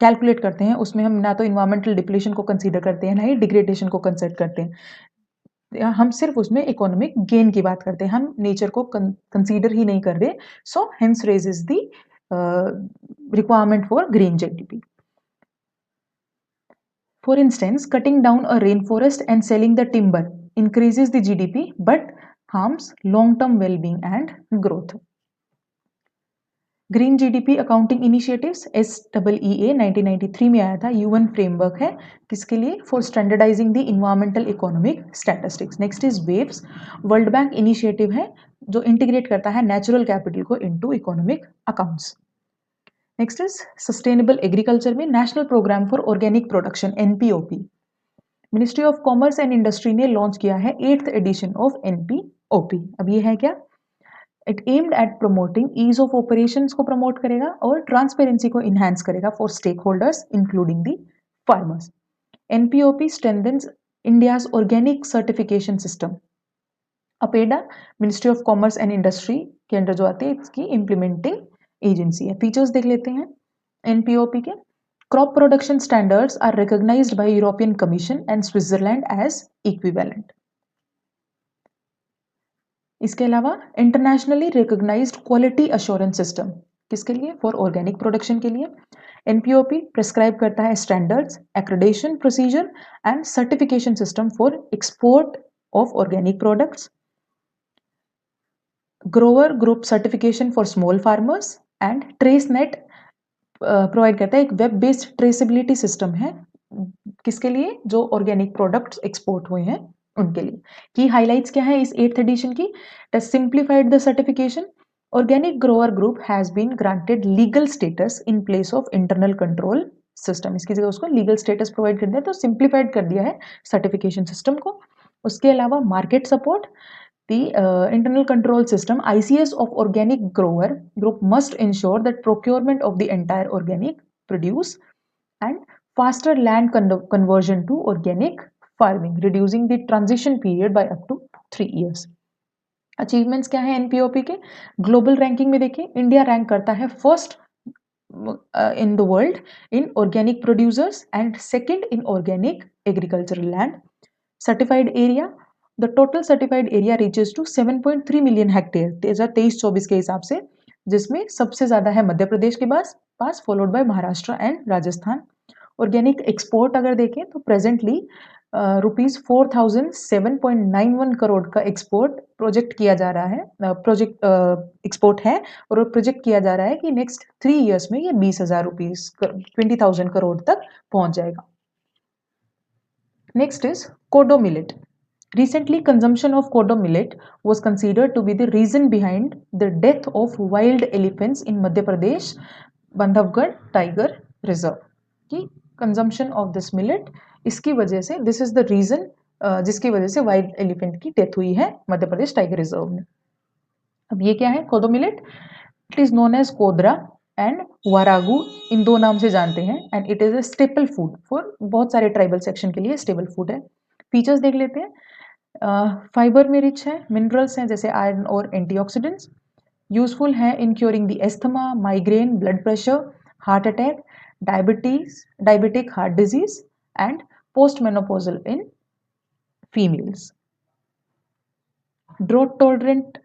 S1: कैलकुलेट करते हैं उसमें हम ना तो इन्वायरमेंटल डिप्लीशन को कंसीडर करते हैं ना ही डिग्रेडेशन को कंसिडर करते हैं, हम सिर्फ उसमें इकोनॉमिक गेन की बात करते हैं, हम नेचर को कंसीडर ही नहीं कर रहे। So hence raises the requirement for green GDP. For instance, cutting down a rainforest and selling the timber increases the GDP but harms long-term well-being and growth. Green GDP accounting initiatives SEEA 1993 में आया था, UN framework है किसके लिए? For standardising the environmental economic statistics. Next is waves, world bank initiative है जो integrate करता है नेचुरल कैपिटल को into economic accounts. Next is sustainable agriculture में national programme for organic production NPOP, ministry of commerce and industry ने launch किया है 8th addition of NPOP। अब ये है क्या? It aimed at promoting ease of operations को प्रमोट करेगा और ट्रांसपेरेंसी को इनहैंस करेगा for stakeholders including the farmers. NPOP strengthens India's organic certification system. APEDA ministry of commerce and industry के अंडर जो आती है इसकी इम्प्लीमेंटिंग एजेंसी है। फीचर्स देख लेते हैं NPOP के। Crop production standards are recognized by European Commission and Switzerland as equivalent. इसके अलावा internationally recognized quality assurance system किसके लिए? फॉर ऑर्गेनिक प्रोडक्शन के लिए। NPOP प्रिस्क्राइब करता है standards, accreditation procedure and certification system for export of organic products. Grower group certification for small farmers and TraceNet provide करता है एक वेब बेस्ड ट्रेसेबिलिटी सिस्टम है किसके लिए? जो ऑर्गेनिक प्रोडक्ट्स एक्सपोर्ट हुए हैं उनके लिए। की हाइलाइट्स क्या है इस 8th एडिशन की? The simplified the certification, organic grower group has been granted legal status in place of internal control system. इसकी जगह उसको लीगल स्टेटस प्रोवाइड कर दिया, तो सिंप्लीफाइड कर दिया है सर्टिफिकेशन सिस्टम को। उसके अलावा market support, the internal control system ICS of organic grower group must ensure that procurement of the entire organic produce and faster land conversion to organic farming, reducing the transition period by up to 3 years. Achievements क्या है NPOP के? Global ranking में देखिए India rank करता है first in the world in organic producers and second in organic agricultural land. Certified area, the total certified area reaches to 7.3 million hectare 2023-24 के हिसाब से, जिसमें सबसे ज्यादा है मध्य प्रदेश के पास followed by Maharashtra and Rajasthan. Organic export अगर देखें तो प्रेजेंटली ₹4007.91 करोड़ का एक्सपोर्ट प्रोजेक्ट किया जा रहा है, प्रोजेक्ट एक्सपोर्ट है और प्रोजेक्ट किया जा रहा है कि नेक्स्ट 3 इयर्स में ये 20,000 करोड़ तक पहुंच जाएगा। Next is kodo millet. Recently, consumption of kodo millet was considered to be the reason behind the death of wild elephants in Madhya Pradesh, Bandhavgarh Tiger Reserve. कि consumption of this millet, इसकी वजह से this is the reason जिसकी वजह से wild elephant की death हुई है मध्य प्रदेश टाइगर रिजर्व में। अब ये क्या है kodo millet? It is known as kodra and waragu, इन दो नाम से जानते हैं and it is a staple food for बहुत सारे ट्राइबल सेक्शन के लिए स्टेबल फूड है। फीचर्स देख लेते हैं। फाइबर में रिच है, मिनरल्स हैं जैसे आयरन और एंटीऑक्सीडेंट्स, यूजफुल है in curing the asthma, migraine, blood pressure, heart attack, diabetic heart disease and post menopausal in females. Drought tolerant,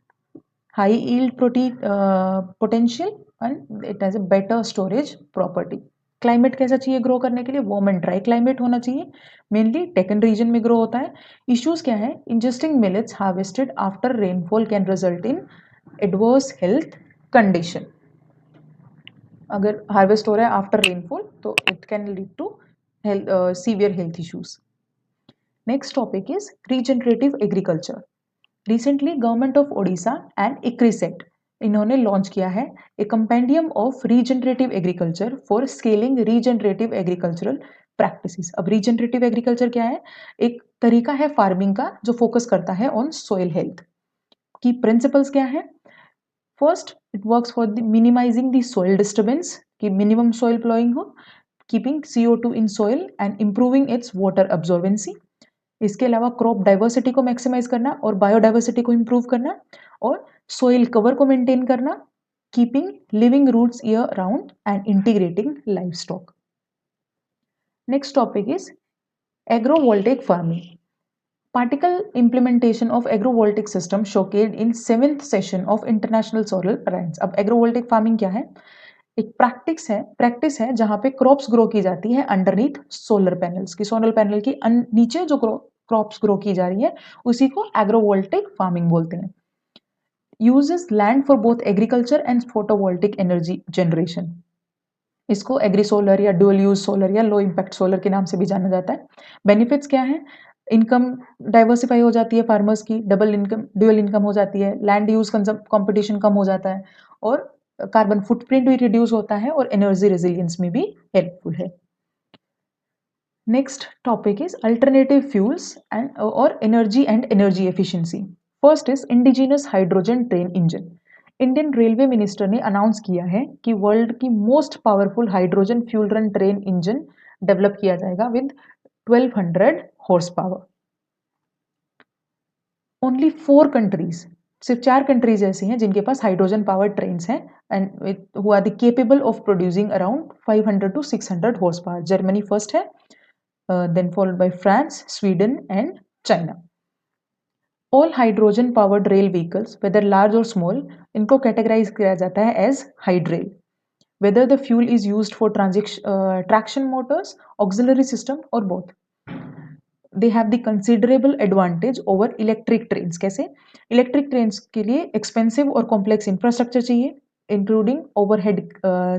S1: high yield protein potential and it has a better storage property. Climate कैसा चाहिए grow करने के लिए? Warm and dry climate होना चाहिए, mainly Deccan region में grow होता है। इश्यूज क्या है? Ingesting millets harvested after rainfall can result in adverse health condition. अगर हार्वेस्ट हो रहा है आफ्टर रेनफॉल तो it can lead to severe health issues. Next topic is regenerative agriculture. Recently, Government of Odisha and ICRISET इन्होंने launch किया है a compendium of regenerative agriculture for scaling regenerative agricultural practices. अब regenerative agriculture क्या है? एक तरीका है farming का जो फोकस करता है on soil health. Key principles क्या है? First, it works for the minimising the soil disturbance, कि मिनिमम सॉइल प्लॉइंग हो, keeping CO2 in soil and improving its water absorbency. इसके अलावा क्रॉप डाइवर्सिटी को मैक्सिमाइज करना और बायोडाइवर्सिटी को इम्प्रूव करना, और सोइल कवर को मेंटेन करना, keeping living roots year round and integrating livestock. Next topic is agrovoltaic farming. Particle implementation of agrivoltaic system showcased in 7th session of International Solar Alliance। अब agrovoltaic farming क्या है? एक practice है जहां पे crops grow की जाती है अंडरनीथ सोलर पैनल्स की। सोलर पैनल की नीचे जो क्रॉप्स ग्रो की जा रही है उसी को एग्रोवोल्टिक फार्मिंग बोलते हैं। Uses land for both agriculture and photovoltaic energy generation. इसको एग्री सोलर या डुअल यूज सोलर या लो इम्पैक्ट सोलर के नाम से भी जाना जाता है। बेनिफिट्स क्या है? इनकम डाइवर्सिफाई हो जाती है फार्मर्स की, ड्यूअल इनकम हो जाती है, लैंड यूज कंपटीशन कम हो जाता है, और कार्बन फुटप्रिंट भी रिड्यूस होता है, और एनर्जी रेजिलियंस में भी हेल्पफुल है। Next topic is alternative fuels and और energy and energy efficiency. First is indigenous hydrogen train engine. Indian railway minister ने अनाउंस किया है कि वर्ल्ड की most powerful hydrogen fuel run train engine develop किया जाएगा with 1200 horsepower. Only 4 countries, सिर्फ 4 countries ऐसी हैं जिनके पास हाइड्रोजन पावर ट्रेन्स हैं and who are the capable of producing around 500 to 600 horse power. Germany first है, then followed by France, Sweden and China. All hydrogen powered rail vehicles whether large और small, इनको कैटेगराइज किया जाता है as hydrail, whether the fuel is used for traction motors, auxiliary system or both. They have the considerable advantage over electric trains। कैसे? Electric trains के लिए expensive और कॉम्प्लेक्स इंफ्रास्ट्रक्चर चाहिए, including overhead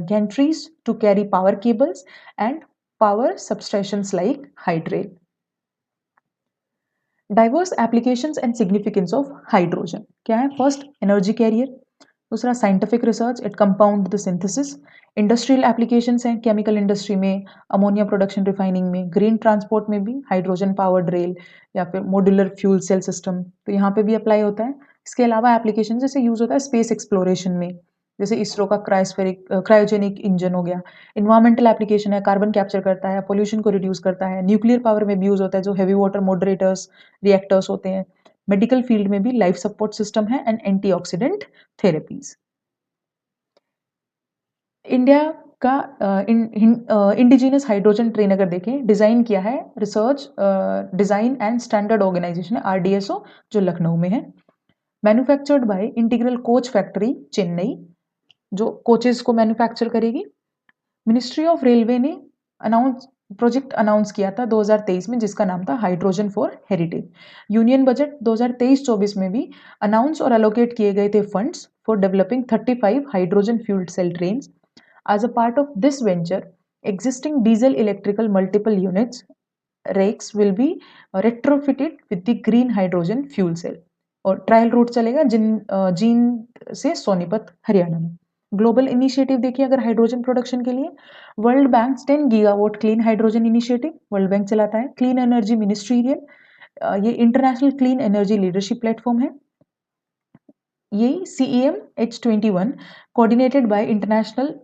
S1: gantries to carry power cables and power substations like hydrel। Diverse applications and significance of hydrogen क्या है? First, energy carrier. दूसरा, scientific research, it compound the synthesis. Industrial applications हैं, chemical industry में, ammonia production refining में, green transport में भी hydrogen powered rail या फिर मॉड्यूलर फ्यूल सेल सिस्टम, तो यहाँ पे भी अप्लाई होता है। इसके अलावा एप्लीकेशन जैसे यूज होता है स्पेस एक्सप्लोरेशन में, जैसे इसरो का क्रायोजेनिक इंजन हो गया। इन्वायरमेंटल एप्लीकेशन है, कार्बन कैप्चर करता है, पोल्यूशन को रिड्यूस करता है। न्यूक्लियर पावर में भी यूज होता है, जो हैवी वाटर मॉडरेटर्स रिएक्टर्स होते हैं। मेडिकल फील्ड में भी लाइफ सपोर्ट सिस्टम है एंड एंटीऑक्सीडेंट थेरेपीज। इंडिया का इंडिजिनस हाइड्रोजन ट्रेन अगर देखें, डिजाइन किया है research design and standard organisation RDSO जो लखनऊ में है। Manufactured by integral coach factory Chennai, जो कोचेस को मैन्युफैक्चर करेगी। मिनिस्ट्री ऑफ रेलवे ने प्रोजेक्ट अनाउंस किया था 2023 में, जिसका नाम था hydrogen for heritage. Union budget 2023-24 में भी अनाउंस और एलोकेट किए गए थे funds for developing 35 hydrogen fuelled cell trains. As a part of this venture, existing diesel electrical multiple units rakes will be retrofitted with the green hydrogen fuel cell, और trial root चलेगा gene से सोनीपत हरियाणा में। Global initiative देखिए अगर hydrogen production के लिए, world bank 10 gigawatt clean hydrogen initiative world bank चलाता है। क्लीन एनर्जी मिनिस्ट्रियल, ये international clean energy leadership platform है। ये CEM H21 coordinated by international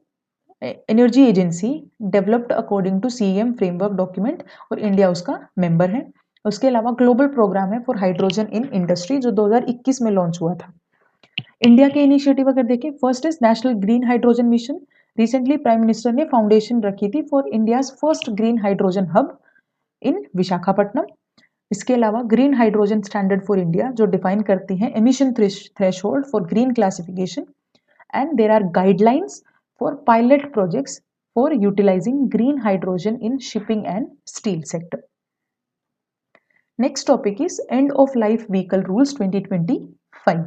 S1: energy agency developed according to CEM framework document, और India उसका member है। उसके अलावा ग्लोबल प्रोग्राम है फॉर हाइड्रोजन इन इंडस्ट्री जो 2021 में लॉन्च हुआ था। इंडिया के इनिशिएटिव अगर देखें, first is national green hydrogen mission. Recently prime minister ने फाउंडेशन रखी थी for India's first green hydrogen hub in Visakhapatnam. इसके अलावा green hydrogen standard for India जो डिफाइन करती है emission threshold for green classification, and there are guidelines for pilot projects for utilizing green hydrogen in shipping and steel sector. Next topic is end of life vehicle rules 2025।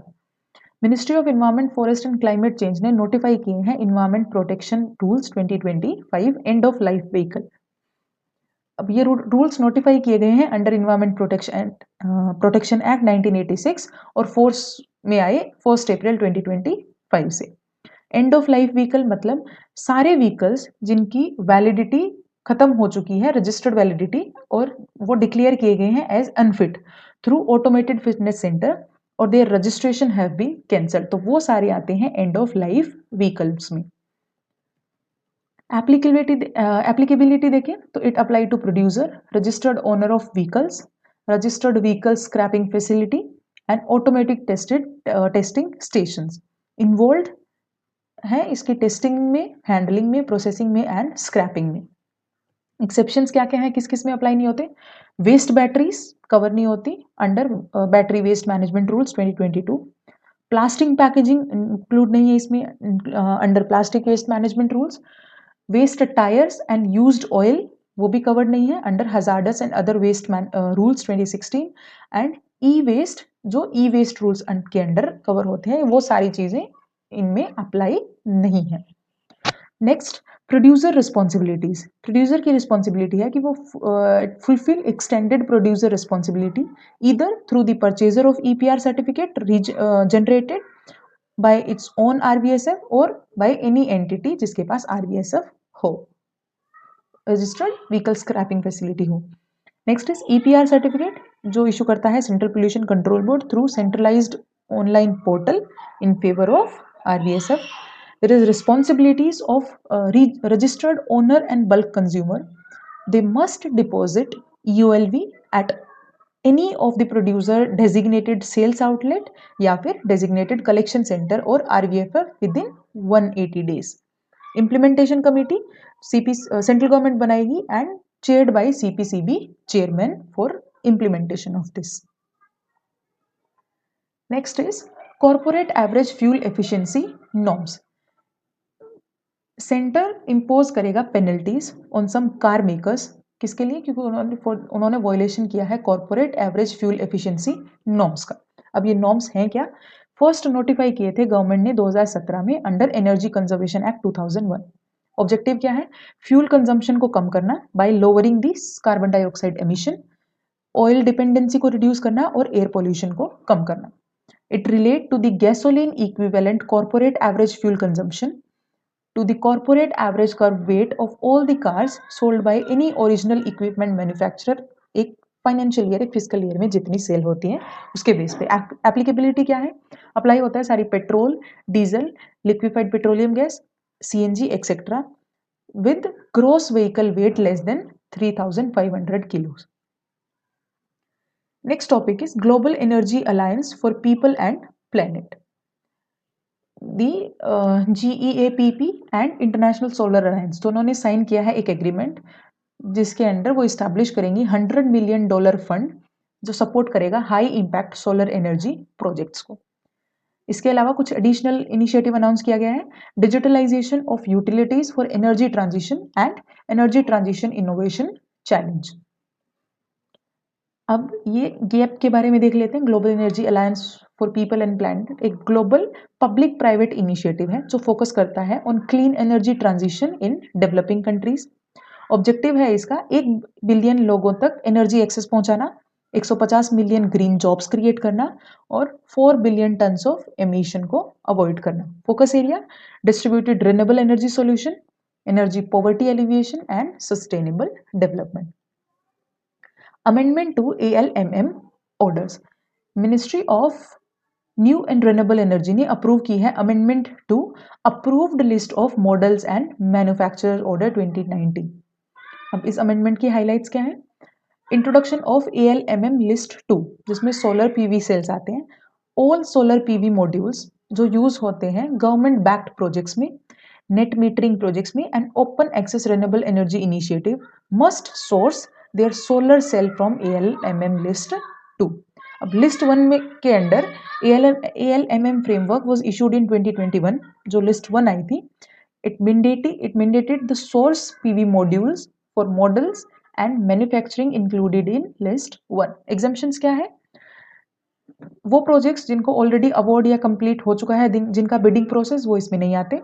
S1: Ministry of Environment, Forest and Climate Change ने notify किए हैं Environment Protection Rules 2025 end of life vehicle। अब ये rules notify किए गए हैं under environment protection act 1986 और force में आए 1 अप्रैल 2025 5 से। एंड ऑफ लाइफ व्हीकल मतलब सारे व्हीकल्स जिनकी वैलिडिटी खत्म हो चुकी है, रजिस्टर्ड वैलिडिटी, और वो डिक्लेयर किए गए हैं as unfit through automated fitness centre और their registration have been cancelled, तो वो सारे आते हैं एंड ऑफ लाइफ व्हीकल्स में। एप्लीकेबिलिटी देखें तो it apply to producer, registered owner of vehicles, registered vehicle scrapping facility and automatic testing stations involve है इसकी टेस्टिंग में, हैंडलिंग में, प्रोसेसिंग में एंड स्क्रैपिंग में। एक्सेप्शंस क्या क्या है, किस किस में अप्लाई नहीं होते? वेस्ट बैटरीज कवर नहीं होती under battery waste management rules 2022। Plastic packaging include नहीं है इसमें under plastic waste management rules. Waste tyres and used oil वो भी कवर्ड नहीं है under hazardous and other waste rules 2016। And e waste जो ई वेस्ट रूल्स के under cover होते हैं, वो सारी चीजें इनमें अप्लाई नहीं है। Next, producer responsibilities. प्रोड्यूसर की रिस्पॉन्सिबिलिटी है कि वो fulfil extended producer responsibility either through the purchaser of EPR certificate generated by its own RVSF और बाय एनी एंटिटी जिसके पास RVSF हो, रजिस्टर्ड व्हीकल स्क्रैपिंग फैसिलिटी हो। नेक्स्ट इज EPR सर्टिफिकेट जो issue करता है central pollution control board through centralised online portal in favour of RVSF. There is responsibilities of registered owner and bulk consumer. They must deposit EOLV at any of the producer designated sales outlet या फिर designated collection center और RVFF within 180 days. Implementation committee central government बनाएगी and chaired by CPCB chairman for implementation of this. Next is corporate average fuel efficiency norms. Centre impose करेगा penalties on some car makers, किसके लिए? क्योंकि उन्होंने violation किया है corporate average fuel efficiency norms का। अब ये नॉर्म्स हैं क्या? फर्स्ट नोटिफाई किए थे गवर्नमेंट ने 2017 में under energy conservation act 2001। Objective क्या है? फ्यूल कंजम्पशन को कम करना by lowering the carbon dioxide emission, oil dependency को रिड्यूस करना और एयर पोल्यूशन को कम करना। It relate to the gasoline equivalent corporate average fuel consumption to the corporate average curve weight of all the cars sold by any original equipment manufacturer एक financial year, एक physical year में जितनी cell होती है उसके base पे। Applicability क्या है? अप्लाई होता है सारी petrol, diesel, liquefied petroleum gas, CNG etcetera with gross vehicle weight less than 3500 kilos. Next topic is global energy alliance for people and planet. The GEAPP and international solar alliance दोनों ने sign किया है एक agreement जिसके under वो establish करेंगी $100 million fund जो support करेगा high impact solar energy projects को। इसके अलावा कुछ एडिशनल इनिशिएटिव अनाउंस किया गया है। Digitalisation of utilities for energy transition and energy transition innovation challenge. अब ये गैप के बारे में देख लेते हैं। Global energy alliance for people and planet एक ग्लोबल पब्लिक प्राइवेट इनिशिएटिव है जो फोकस करता है on clean energy transition in developing countries. Objective है इसका 1 बिलियन लोगों तक एनर्जी एक्सेस पहुंचाना, 150 मिलियन ग्रीन जॉब्स क्रिएट करना और 4 बिलियन टन्स ऑफ एमिशन को अवॉइड करना। Focus area distributed renewable energy solution, energy poverty alleviation and sustainable development. Amendment to ALMM orders. Ministry of new and renewable energy ने approve की है amendment to approved list of models and manufacturer order 2019। अब इस amendment की highlights क्या है? Introduction of ALMM list 2 जिसमें solar PV cells आते हैं। ऑल सोलर PV मॉड्यूल्स जो यूज होते हैं गवर्नमेंट बैक्ड प्रोजेक्ट्स में, नेट मीटरिंग प्रोजेक्ट्स में and open access renewable energy initiative must source their solar cell from ALMM list 2। अब list 1 में के under ALMM framework was issued in 2021 जो list 1 आई थी। It mandated the source PV modules for models and manufacturing included in list 1। Exemptions क्या है? वो projects जिनको ऑलरेडी अवार्ड या कंप्लीट हो चुका है, जिनका बिडिंग प्रोसेस, वो इसमें नहीं आते।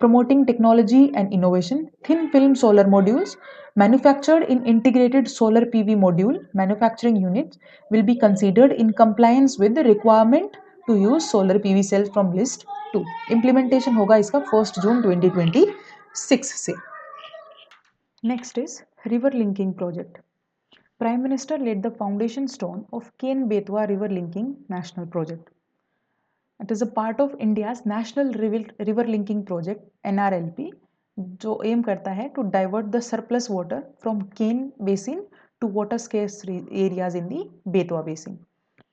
S1: Promoting technology and innovation, thin film solar modules manufactured in integrated solar PV module manufacturing units will be considered in compliance with the requirement to use solar PV cells from list 2। Implementation होगा इसका 1 जून 2026 से। Next is river linking project. Prime minister laid the foundation stone of Ken-Betwa river linking national project. It is a part of India's national river linking project NRLP, जो aim करता है to divert the surplus water from Ken basin to water scarce areas in the Betwa basin.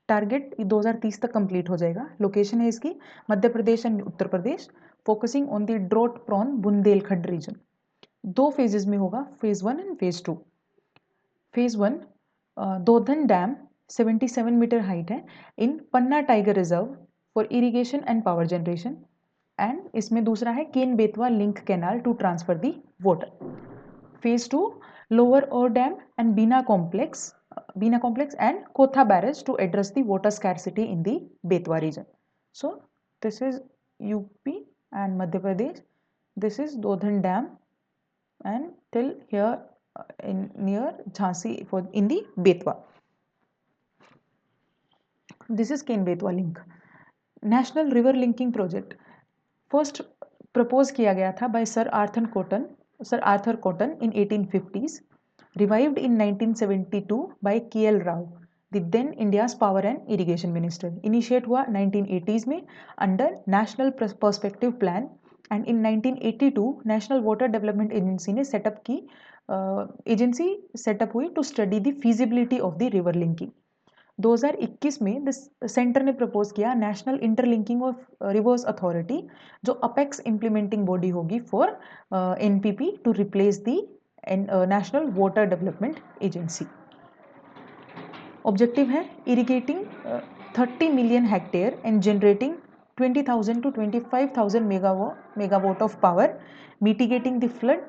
S1: Target 2030 तक complete हो जाएगा। Location है इसकी Madhya Pradesh and Uttar Pradesh, focusing on the drought prone Bundelkhand region. 2 phases में होगा, phase 1 and phase 2। Phase 1 Daudhan dam 77 metre height है in Panna tiger reserve for irrigation and power generation, and इसमें दूसरा है Ken Betwa link canal to transfer the water. Phase 2 lower Orr dam and Bina complex and Kotha barrage to address the water scarcity in the Betwa region. So this is UP and Madhya Pradesh, this is Daudhan dam and till here in near Jhansi for in the Betwa. This is Ken-Betwa link. National River Linking Project first proposed किया गया था by Sir Arthur Cotton in 1850s, revived in 1972 by K.L. Rao, the then India's Power and Irrigation Minister. Initiate हुआ 1980s में under National Perspective Plan, and in 1982 national water development agency ने set up की, agency set up हुई to study the feasibility of the river linking. 2021 में the centre ने propose किया national interlinking of rivers authority, जो apex implementing body होगी for NPP to replace the national water development agency. Objective है irrigating 30 million hectare and generating 20,000 to 25,000 megawatt of power, mitigating the flood,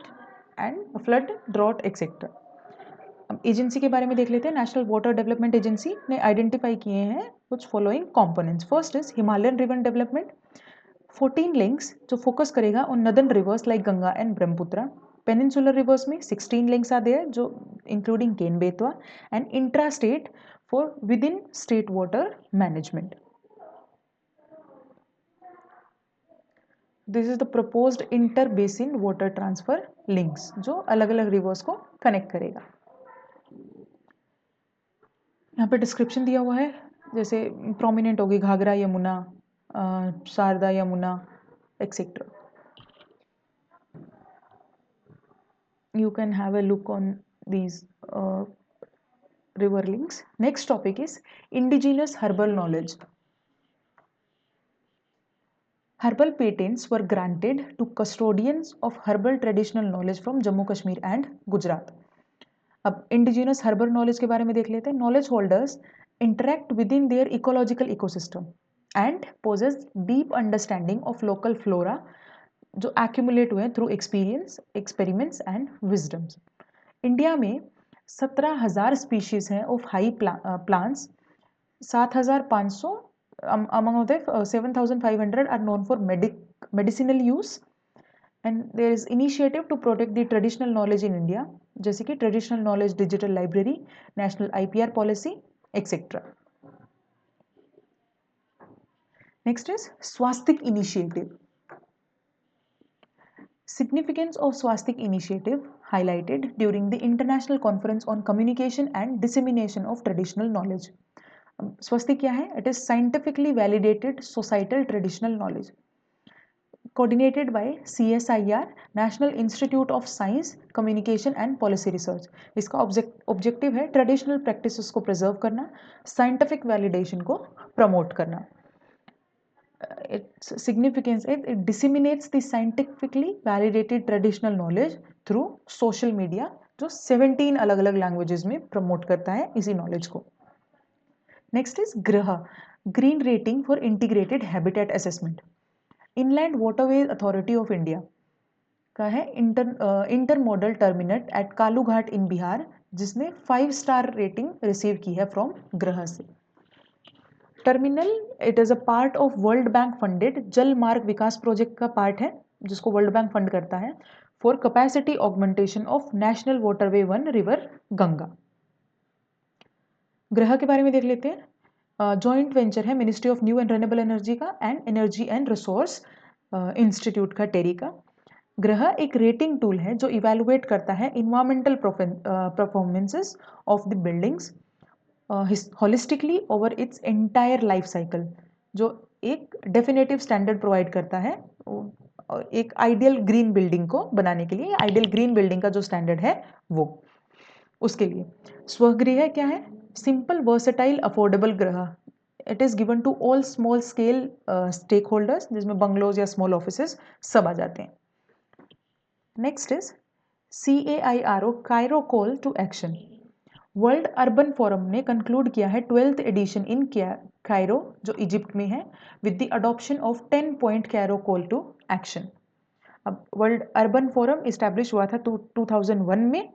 S1: drought, etc. अब एजेंसी के बारे में देख लेते हैं। नेशनल वाटर डेवलपमेंट एजेंसी ने आइडेंटिफाई किए हैं कुछ following components. First is Himalayan river development, 14 links जो फोकस करेगा on northern rivers like Ganga and Brahmaputra. Peninsular rivers में 16 लिंक्स आते हैं जो including Ken Betwa, and intra state for within state water management. This is the proposed inter basin water transfer links, जो अलग अलग reverse को कनेक्ट करेगा। यहाँ पे डिस्क्रिप्शन दिया हुआ है, जैसे प्रोमिनेंट होगी Ghaghara Yamuna, Sharda Yamuna etcetera. You can have a look on these river links. Next topic is indigenous herbal knowledge. Herbal patents were granted to custodians of herbal traditional knowledge from Jammu Kashmir and Gujarat. अब indigenous herbal knowledge के बारे में देख लेते हैं। Knowledge holders interact within their ecological ecosystem and possess deep understanding of local flora जो accumulate हुए through experience, experiments and wisdoms. India में 17,000 स्पीशीज हैं of high plants, 7,500 among them 7,500 are known for medicinal use, and there is initiative to protect the traditional knowledge in India, जैसे कि traditional knowledge digital library, national IPR policy, etc. Next is Swastik initiative. Significance of Swastik initiative highlighted during the International Conference on Communication and Dissemination of Traditional Knowledge. SVASTIK क्या है? It is scientifically validated societal traditional knowledge, coordinated by CSIR national institute of science communication and policy research. इसका objective है traditional practices को preserve करना, scientific validation को promote करना। Its significance it disseminates the scientifically validated traditional knowledge through social media, जो 17 अलग अलग languages में प्रमोट करता है इसी नॉलेज को। नेक्स्ट इज ग्रह, green rating for integrated habitat assessment. Inland waterways authority of India का है इंटर मॉडल टर्मिनट एट कालूघाट इन बिहार, जिसने 5 स्टार रेटिंग रिसीव की है फ्रॉम ग्रह से। Terminal it is a part of world bank funded जल मार्ग विकास प्रोजेक्ट का पार्ट है, जिसको वर्ल्ड बैंक फंड करता है for capacity augmentation of national waterway 1 river Ganga. ग्रह के बारे में देख लेते हैं। जॉइंट वेंचर है ministry of new and renewable energy का and energy and resource institute का, टेरी का। ग्रह एक रेटिंग टूल है जो इवेलुएट करता है environmental performances of the buildings holistically over its entire life cycle, जो एक डेफिनेटिव स्टैंडर्ड प्रोवाइड करता है एक आइडियल ग्रीन बिल्डिंग को बनाने के लिए। आइडियल ग्रीन बिल्डिंग का जो स्टैंडर्ड है वो, उसके लिए स्वगृह क्या है? Simple versatile affordable Griha. It is given to all small scale stake holders, जिसमें बंगलोज या स्मॉल ऑफिसेस सब आ जाते हैं। Next is CAIRO, Cairo call to action. World urban forum ने कंक्लूड किया है 12th एडिशन इन कायरो, जो इजिप्ट में है, with the adoption of 10 point Cairo call to action. अब वर्ल्ड अर्बन फोरम इस्टेब्लिश हुआ था 2001 में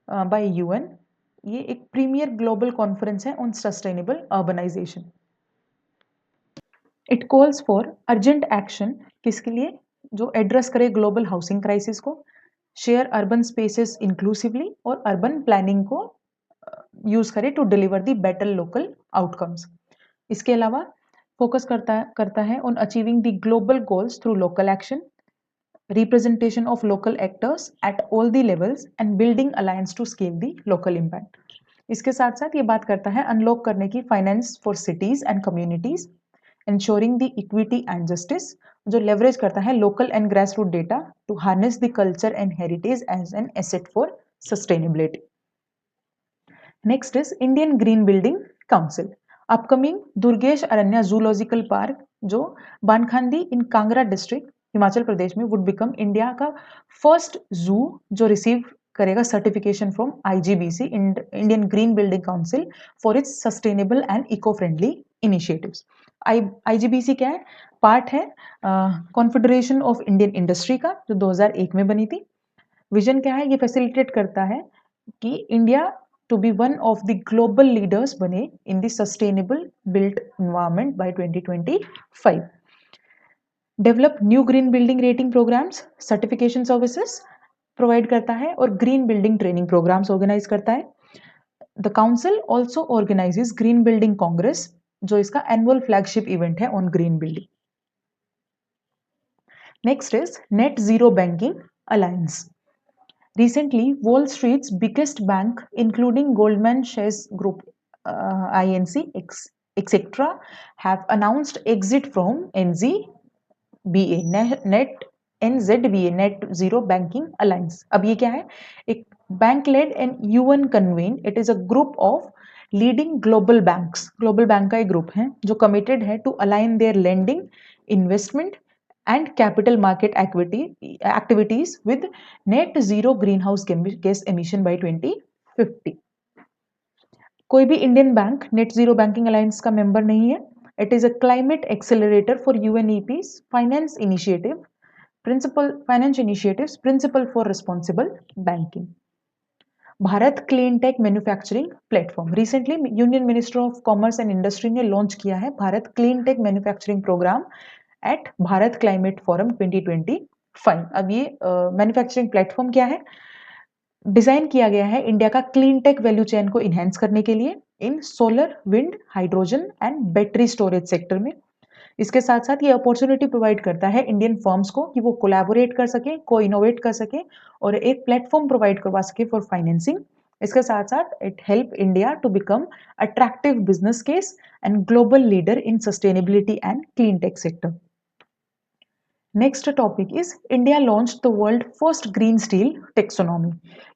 S1: बाय UN। ये एक प्रीमियर ग्लोबल कॉन्फ्रेंस है on sustainable urbanisation. It calls for urgent action, किसके लिए? जो एड्रेस करे ग्लोबल हाउसिंग क्राइसिस को, शेयर अर्बन स्पेसेस इंक्लूसिवली, और अर्बन प्लानिंग को यूज करे to deliver the better local outcomes. इसके अलावा फोकस करता है on achieving the global goals through local action, representation of local actors at all the levels and building alliance to scale the local impact। इसके साथ साथ ये बात करता है अनलॉक करने की finance for cities and communities, ensuring the equity and justice, जो लेवरेज करता है local and grass root data to harness the culture and heritage as an asset for sustainability. Next is Indian green building council. Upcoming Durgesh Aranya zoological park, जो Bankhandi in Kangra district Himachal Pradesh में, would become India का first zoo जो receive करेगा certification from IGBC, Indian green building council, for its sustainable and eco friendly initiatives. IGBC क्या है? Part है confederation of Indian industry का, जो 2001 में बनी थी। विजन क्या है? ये फैसिलिटेट करता है कि India to be one of the global leaders बने in the sustainable built environment by 2025। Develop new green building rating programmes, certification services provide करता है, और green building training programmes organise करता है। The council also organises green building congress, जो इसका annual flagship event है on green building. Next is net zero banking alliance. Recently, Wall Street's biggest bank, including Goldman Sachs Group, INC, etc., have announced exit from NZBA, Net Zero Banking Alliance. अब ये क्या है? एक बैंक-led and UN-convened, it is a group of leading global banks. Global bank का एक group है जो committed है to align their lending, investment and capital market activities with net zero greenhouse gas emission by 2050। कोई भी Indian bank net zero banking alliance का member नहीं है। It is a climate accelerator for UNEP's finance initiatives, principle for responsible banking. Bharat clean tech manufacturing platform. Recently union minister of commerce and industry ने launch किया है Bharat clean tech manufacturing programme at Bharat climate forum 2025। अब ये manufacturing platform क्या है? Design किया गया है इंडिया का क्लीन टेक वैल्यू चेन को इनहेंस करने के लिए in solar, wind, hydrogen and battery storage sector में। इसके साथ साथ ये अपॉर्चुनिटी प्रोवाइड करता है इंडियन फर्म्स को कि वो कोलैबोरेट कर सके, को इनोवेट कर सके और एक प्लेटफॉर्म प्रोवाइड करवा सके फॉर फाइनेंसिंग। इसके साथ साथ it help India to become attractive business case and global leader in sustainability and clean tech sector. Next topic is India launched the world first green steel taxonomy।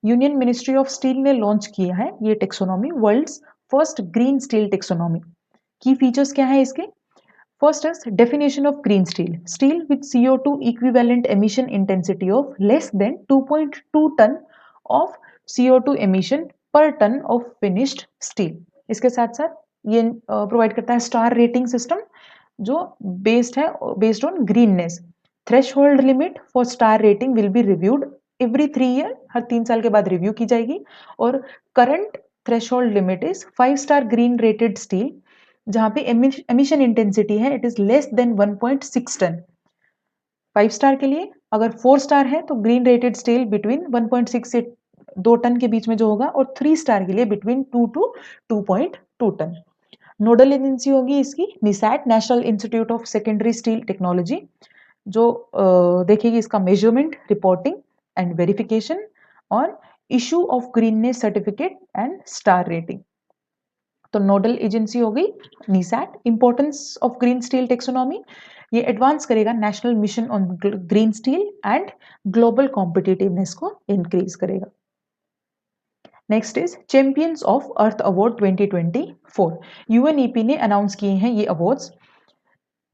S1: Union ministry of steel ने launch किया है ये taxonomy, world's first green steel taxonomy. की features क्या है इसके? First is definition of green steel, steel with CO2 equivalent emission intensity of less than 2.2 ton of CO2 emission per ton of finished steel. इसके साथ साथ ये provide करता है स्टार रेटिंग सिस्टम जो based on greenness. Threshold limit for star rating will be reviewed every 3 year, हर 3 साल के बाद रिव्यू की जाएगी। और current threshold limit is 5 star green rated steel, जहां पे एमिशन इंटेंसिटी है it is less than 1.6 ton. 5 star के लिए, अगर 4 स्टार है तो ग्रीन रेटेड स्टील बिटवीन 1.6 से 2 टन के बीच में जो होगा, और 3 स्टार के लिए between 2 to 2.2 tonne. Nodal agency होगी इसकी NISST, national institute of secondary steel technology, जो देखेगी इसका मेजरमेंट, रिपोर्टिंग एंड वेरिफिकेशन और issue of greenness certificate and star rating. तो नोडल एजेंसी हो गई NISST. Importance of green steel taxonomy, ये एडवांस करेगा national mission on green steel and global competitiveness को इंक्रीज करेगा। Next is champions of earth award 2024। UNEP ने announce किए हैं ये अवार्ड्स।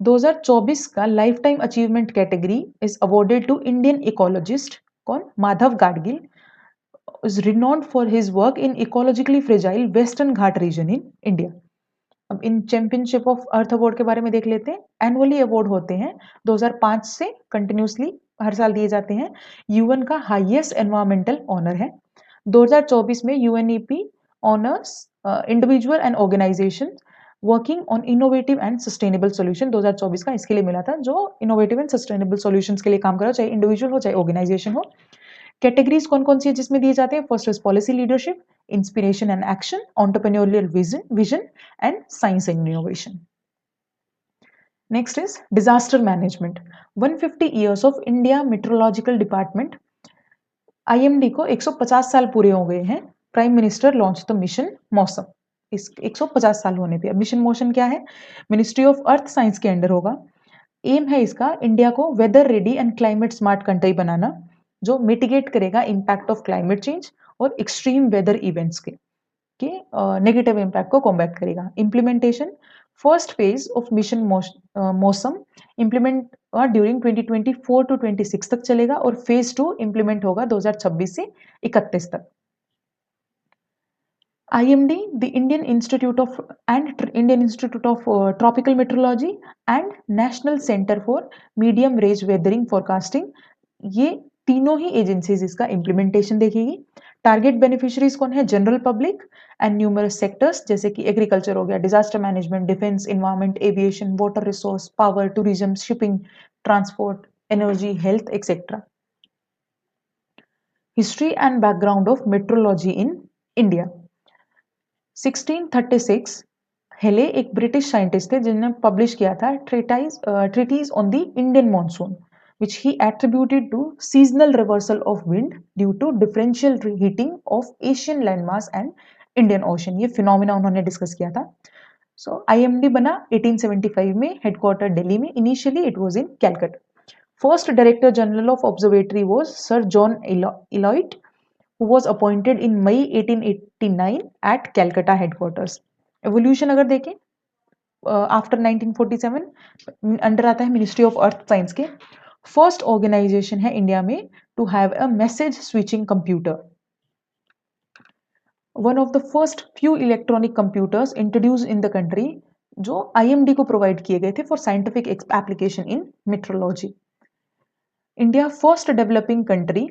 S1: 2024 का life time achievement category is awarded to Indian ecologist, कौन, Madhav Gadgil, is renowned for his work in ecologically fragile Western Ghat region in India। अब इन championship of earth award के बारे में देख लेते हैं। एनुअली अवार्ड होते हैं 2005 से कंटिन्यूसली हर साल दिए जाते हैं। यूएन का हाईएस्ट एनवायरमेंटल ऑनर है। 2024 में UNEP honours individual and organisation working on innovative and sustainable solution. 2024 का इसके लिए मिला था, जो इनोवेटिव एंड सस्टेनेबल सॉल्यूशंस के लिए काम कर रहा हो, चाहे इंडिविजुअल हो चाहे ऑर्गेनाइजेशन हो। कैटेगरीज कौन कौन सी है जिसमें दिए जाते हैं? First is policy leadership, inspiration and action, entrepreneurial vision and science and innovation. Next is disaster management. 150 years of India meteorological department, IMD को 150 साल पूरे हो गए हैं। Prime minister launch the mission Mausam, इस 150 साल होने पे। मिशन मौसम क्या है? मिनिस्ट्री ऑफ अर्थ साइंस के अंडर होगा। एम है इसका इंडिया को weather ready and climate smart country बनाना, जो मिटिगेट करेगा इम्पैक्ट ऑफ क्लाइमेट चेंज और एक्सट्रीम वेदर इवेंट्स के नेगेटिव इम्पैक्ट को कॉम्बैट करेगा। Implementation, first phase of mission Mausam implement during 2024 to 26 तक चलेगा और फेज 2 इम्प्लीमेंट होगा 2026 से 31 तक। IMD, the Indian Institute of Tropical Meteorology and National Center for Medium Range Weathering Forecasting, ये तीनों ही एजेंसीज इसका इम्प्लीमेंटेशन देखेगी। टारगेट बेनिफिशियरीज कौन है? General public and numerous sectors, जैसे कि एग्रीकल्चर हो गया, disaster management, defence, environment, aviation, water resource, power, tourism, shipping, transport, energy, health etcetera. History and background of metrology in India. 1636 हेले एक ब्रिटिश साइंटिस्ट थे जिन्होंने पब्लिश किया था treatise on the Indian monsoon, which he attributed to seasonal reversal of wind due to differential heating of Asian landmass and Indian Ocean। ये phenomena उन्होंने discuss किया था। So IMD बना 1875 में, हेडक्वार्टर दिल्ली में। Initially it was in Calcutta. First director general of observatory was sir John Eliot, who was appointed in May 1889 at Calcutta headquarters। Evolution अगर देखें after 1947 under आता है मिनिस्ट्री ऑफ अर्थ साइंस के। First organisation है India में to have a message switching computer. One of the first few electronic computers introduce in the country, जो IMD को provide किए गए थे for scientific application in meteorology. India first developing country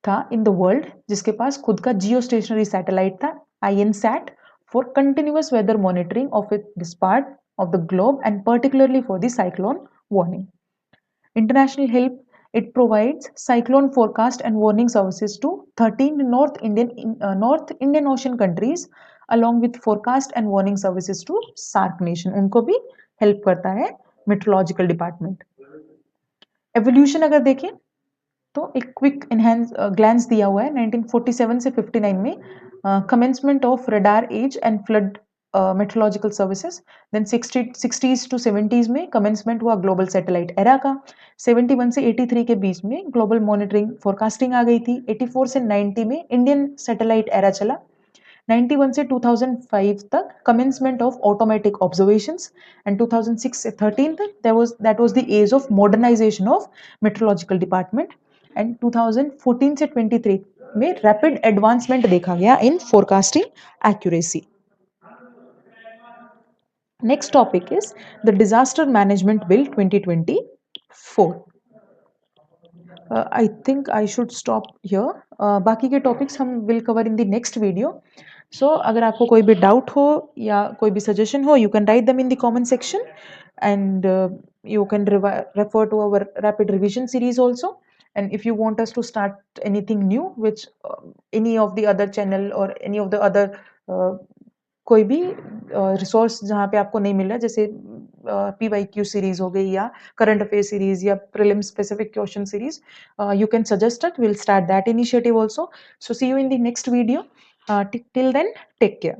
S1: था in the world जिसके पास खुद का जियो स्टेशनरी सैटेलाइट था, INSAT, for continuous weather monitoring of this part of the globe and particularly for the cyclone warning. International help, it provides cyclone forecast and warning services to 13 North Indian Ocean countries along with forecast and warning services to SAARC nation। उनको भी help करता है meteorological department. Evolution अगर देखें तो एक quick glans दिया हुआ है। 1947 से 59 में commencement of radar age and flood meteorological services. Then 60s to 70s में कमेंसमेंट हुआ ग्लोबल सैटेलाइट एरा का। 71 से 83 के बीच में ग्लोबल मॉनिटरिंग फोरकास्टिंग आ गई थी। 84 से 90 में इंडियन सैटेलाइट एरा चला। 91 से 2005 तक commencement of automatic observations and 2006 से 13 तक that was the age of modernization of meteorological department and 2014 से 23 में रैपिड एडवांसमेंट देखा गया in forecasting accuracy. Next topic is the disaster management bill 2024। I think I should stop here. बाकी के topics हम will cover in the next video. So अगर आपको कोई भी डाउट हो या कोई भी सजेशन हो, you can write them in the comment section and you can refer to our rapid revision series also, and if you want us to start anything new which any of the other channel or any of the other कोई भी resource जहाँ पे आपको नहीं मिल रहा, जैसे PYQ series हो गई या करंट अफेयर सीरीज या prelim specific question series, you can suggest it. We'll start that initiative also. So see you in the next video. Till then, take care.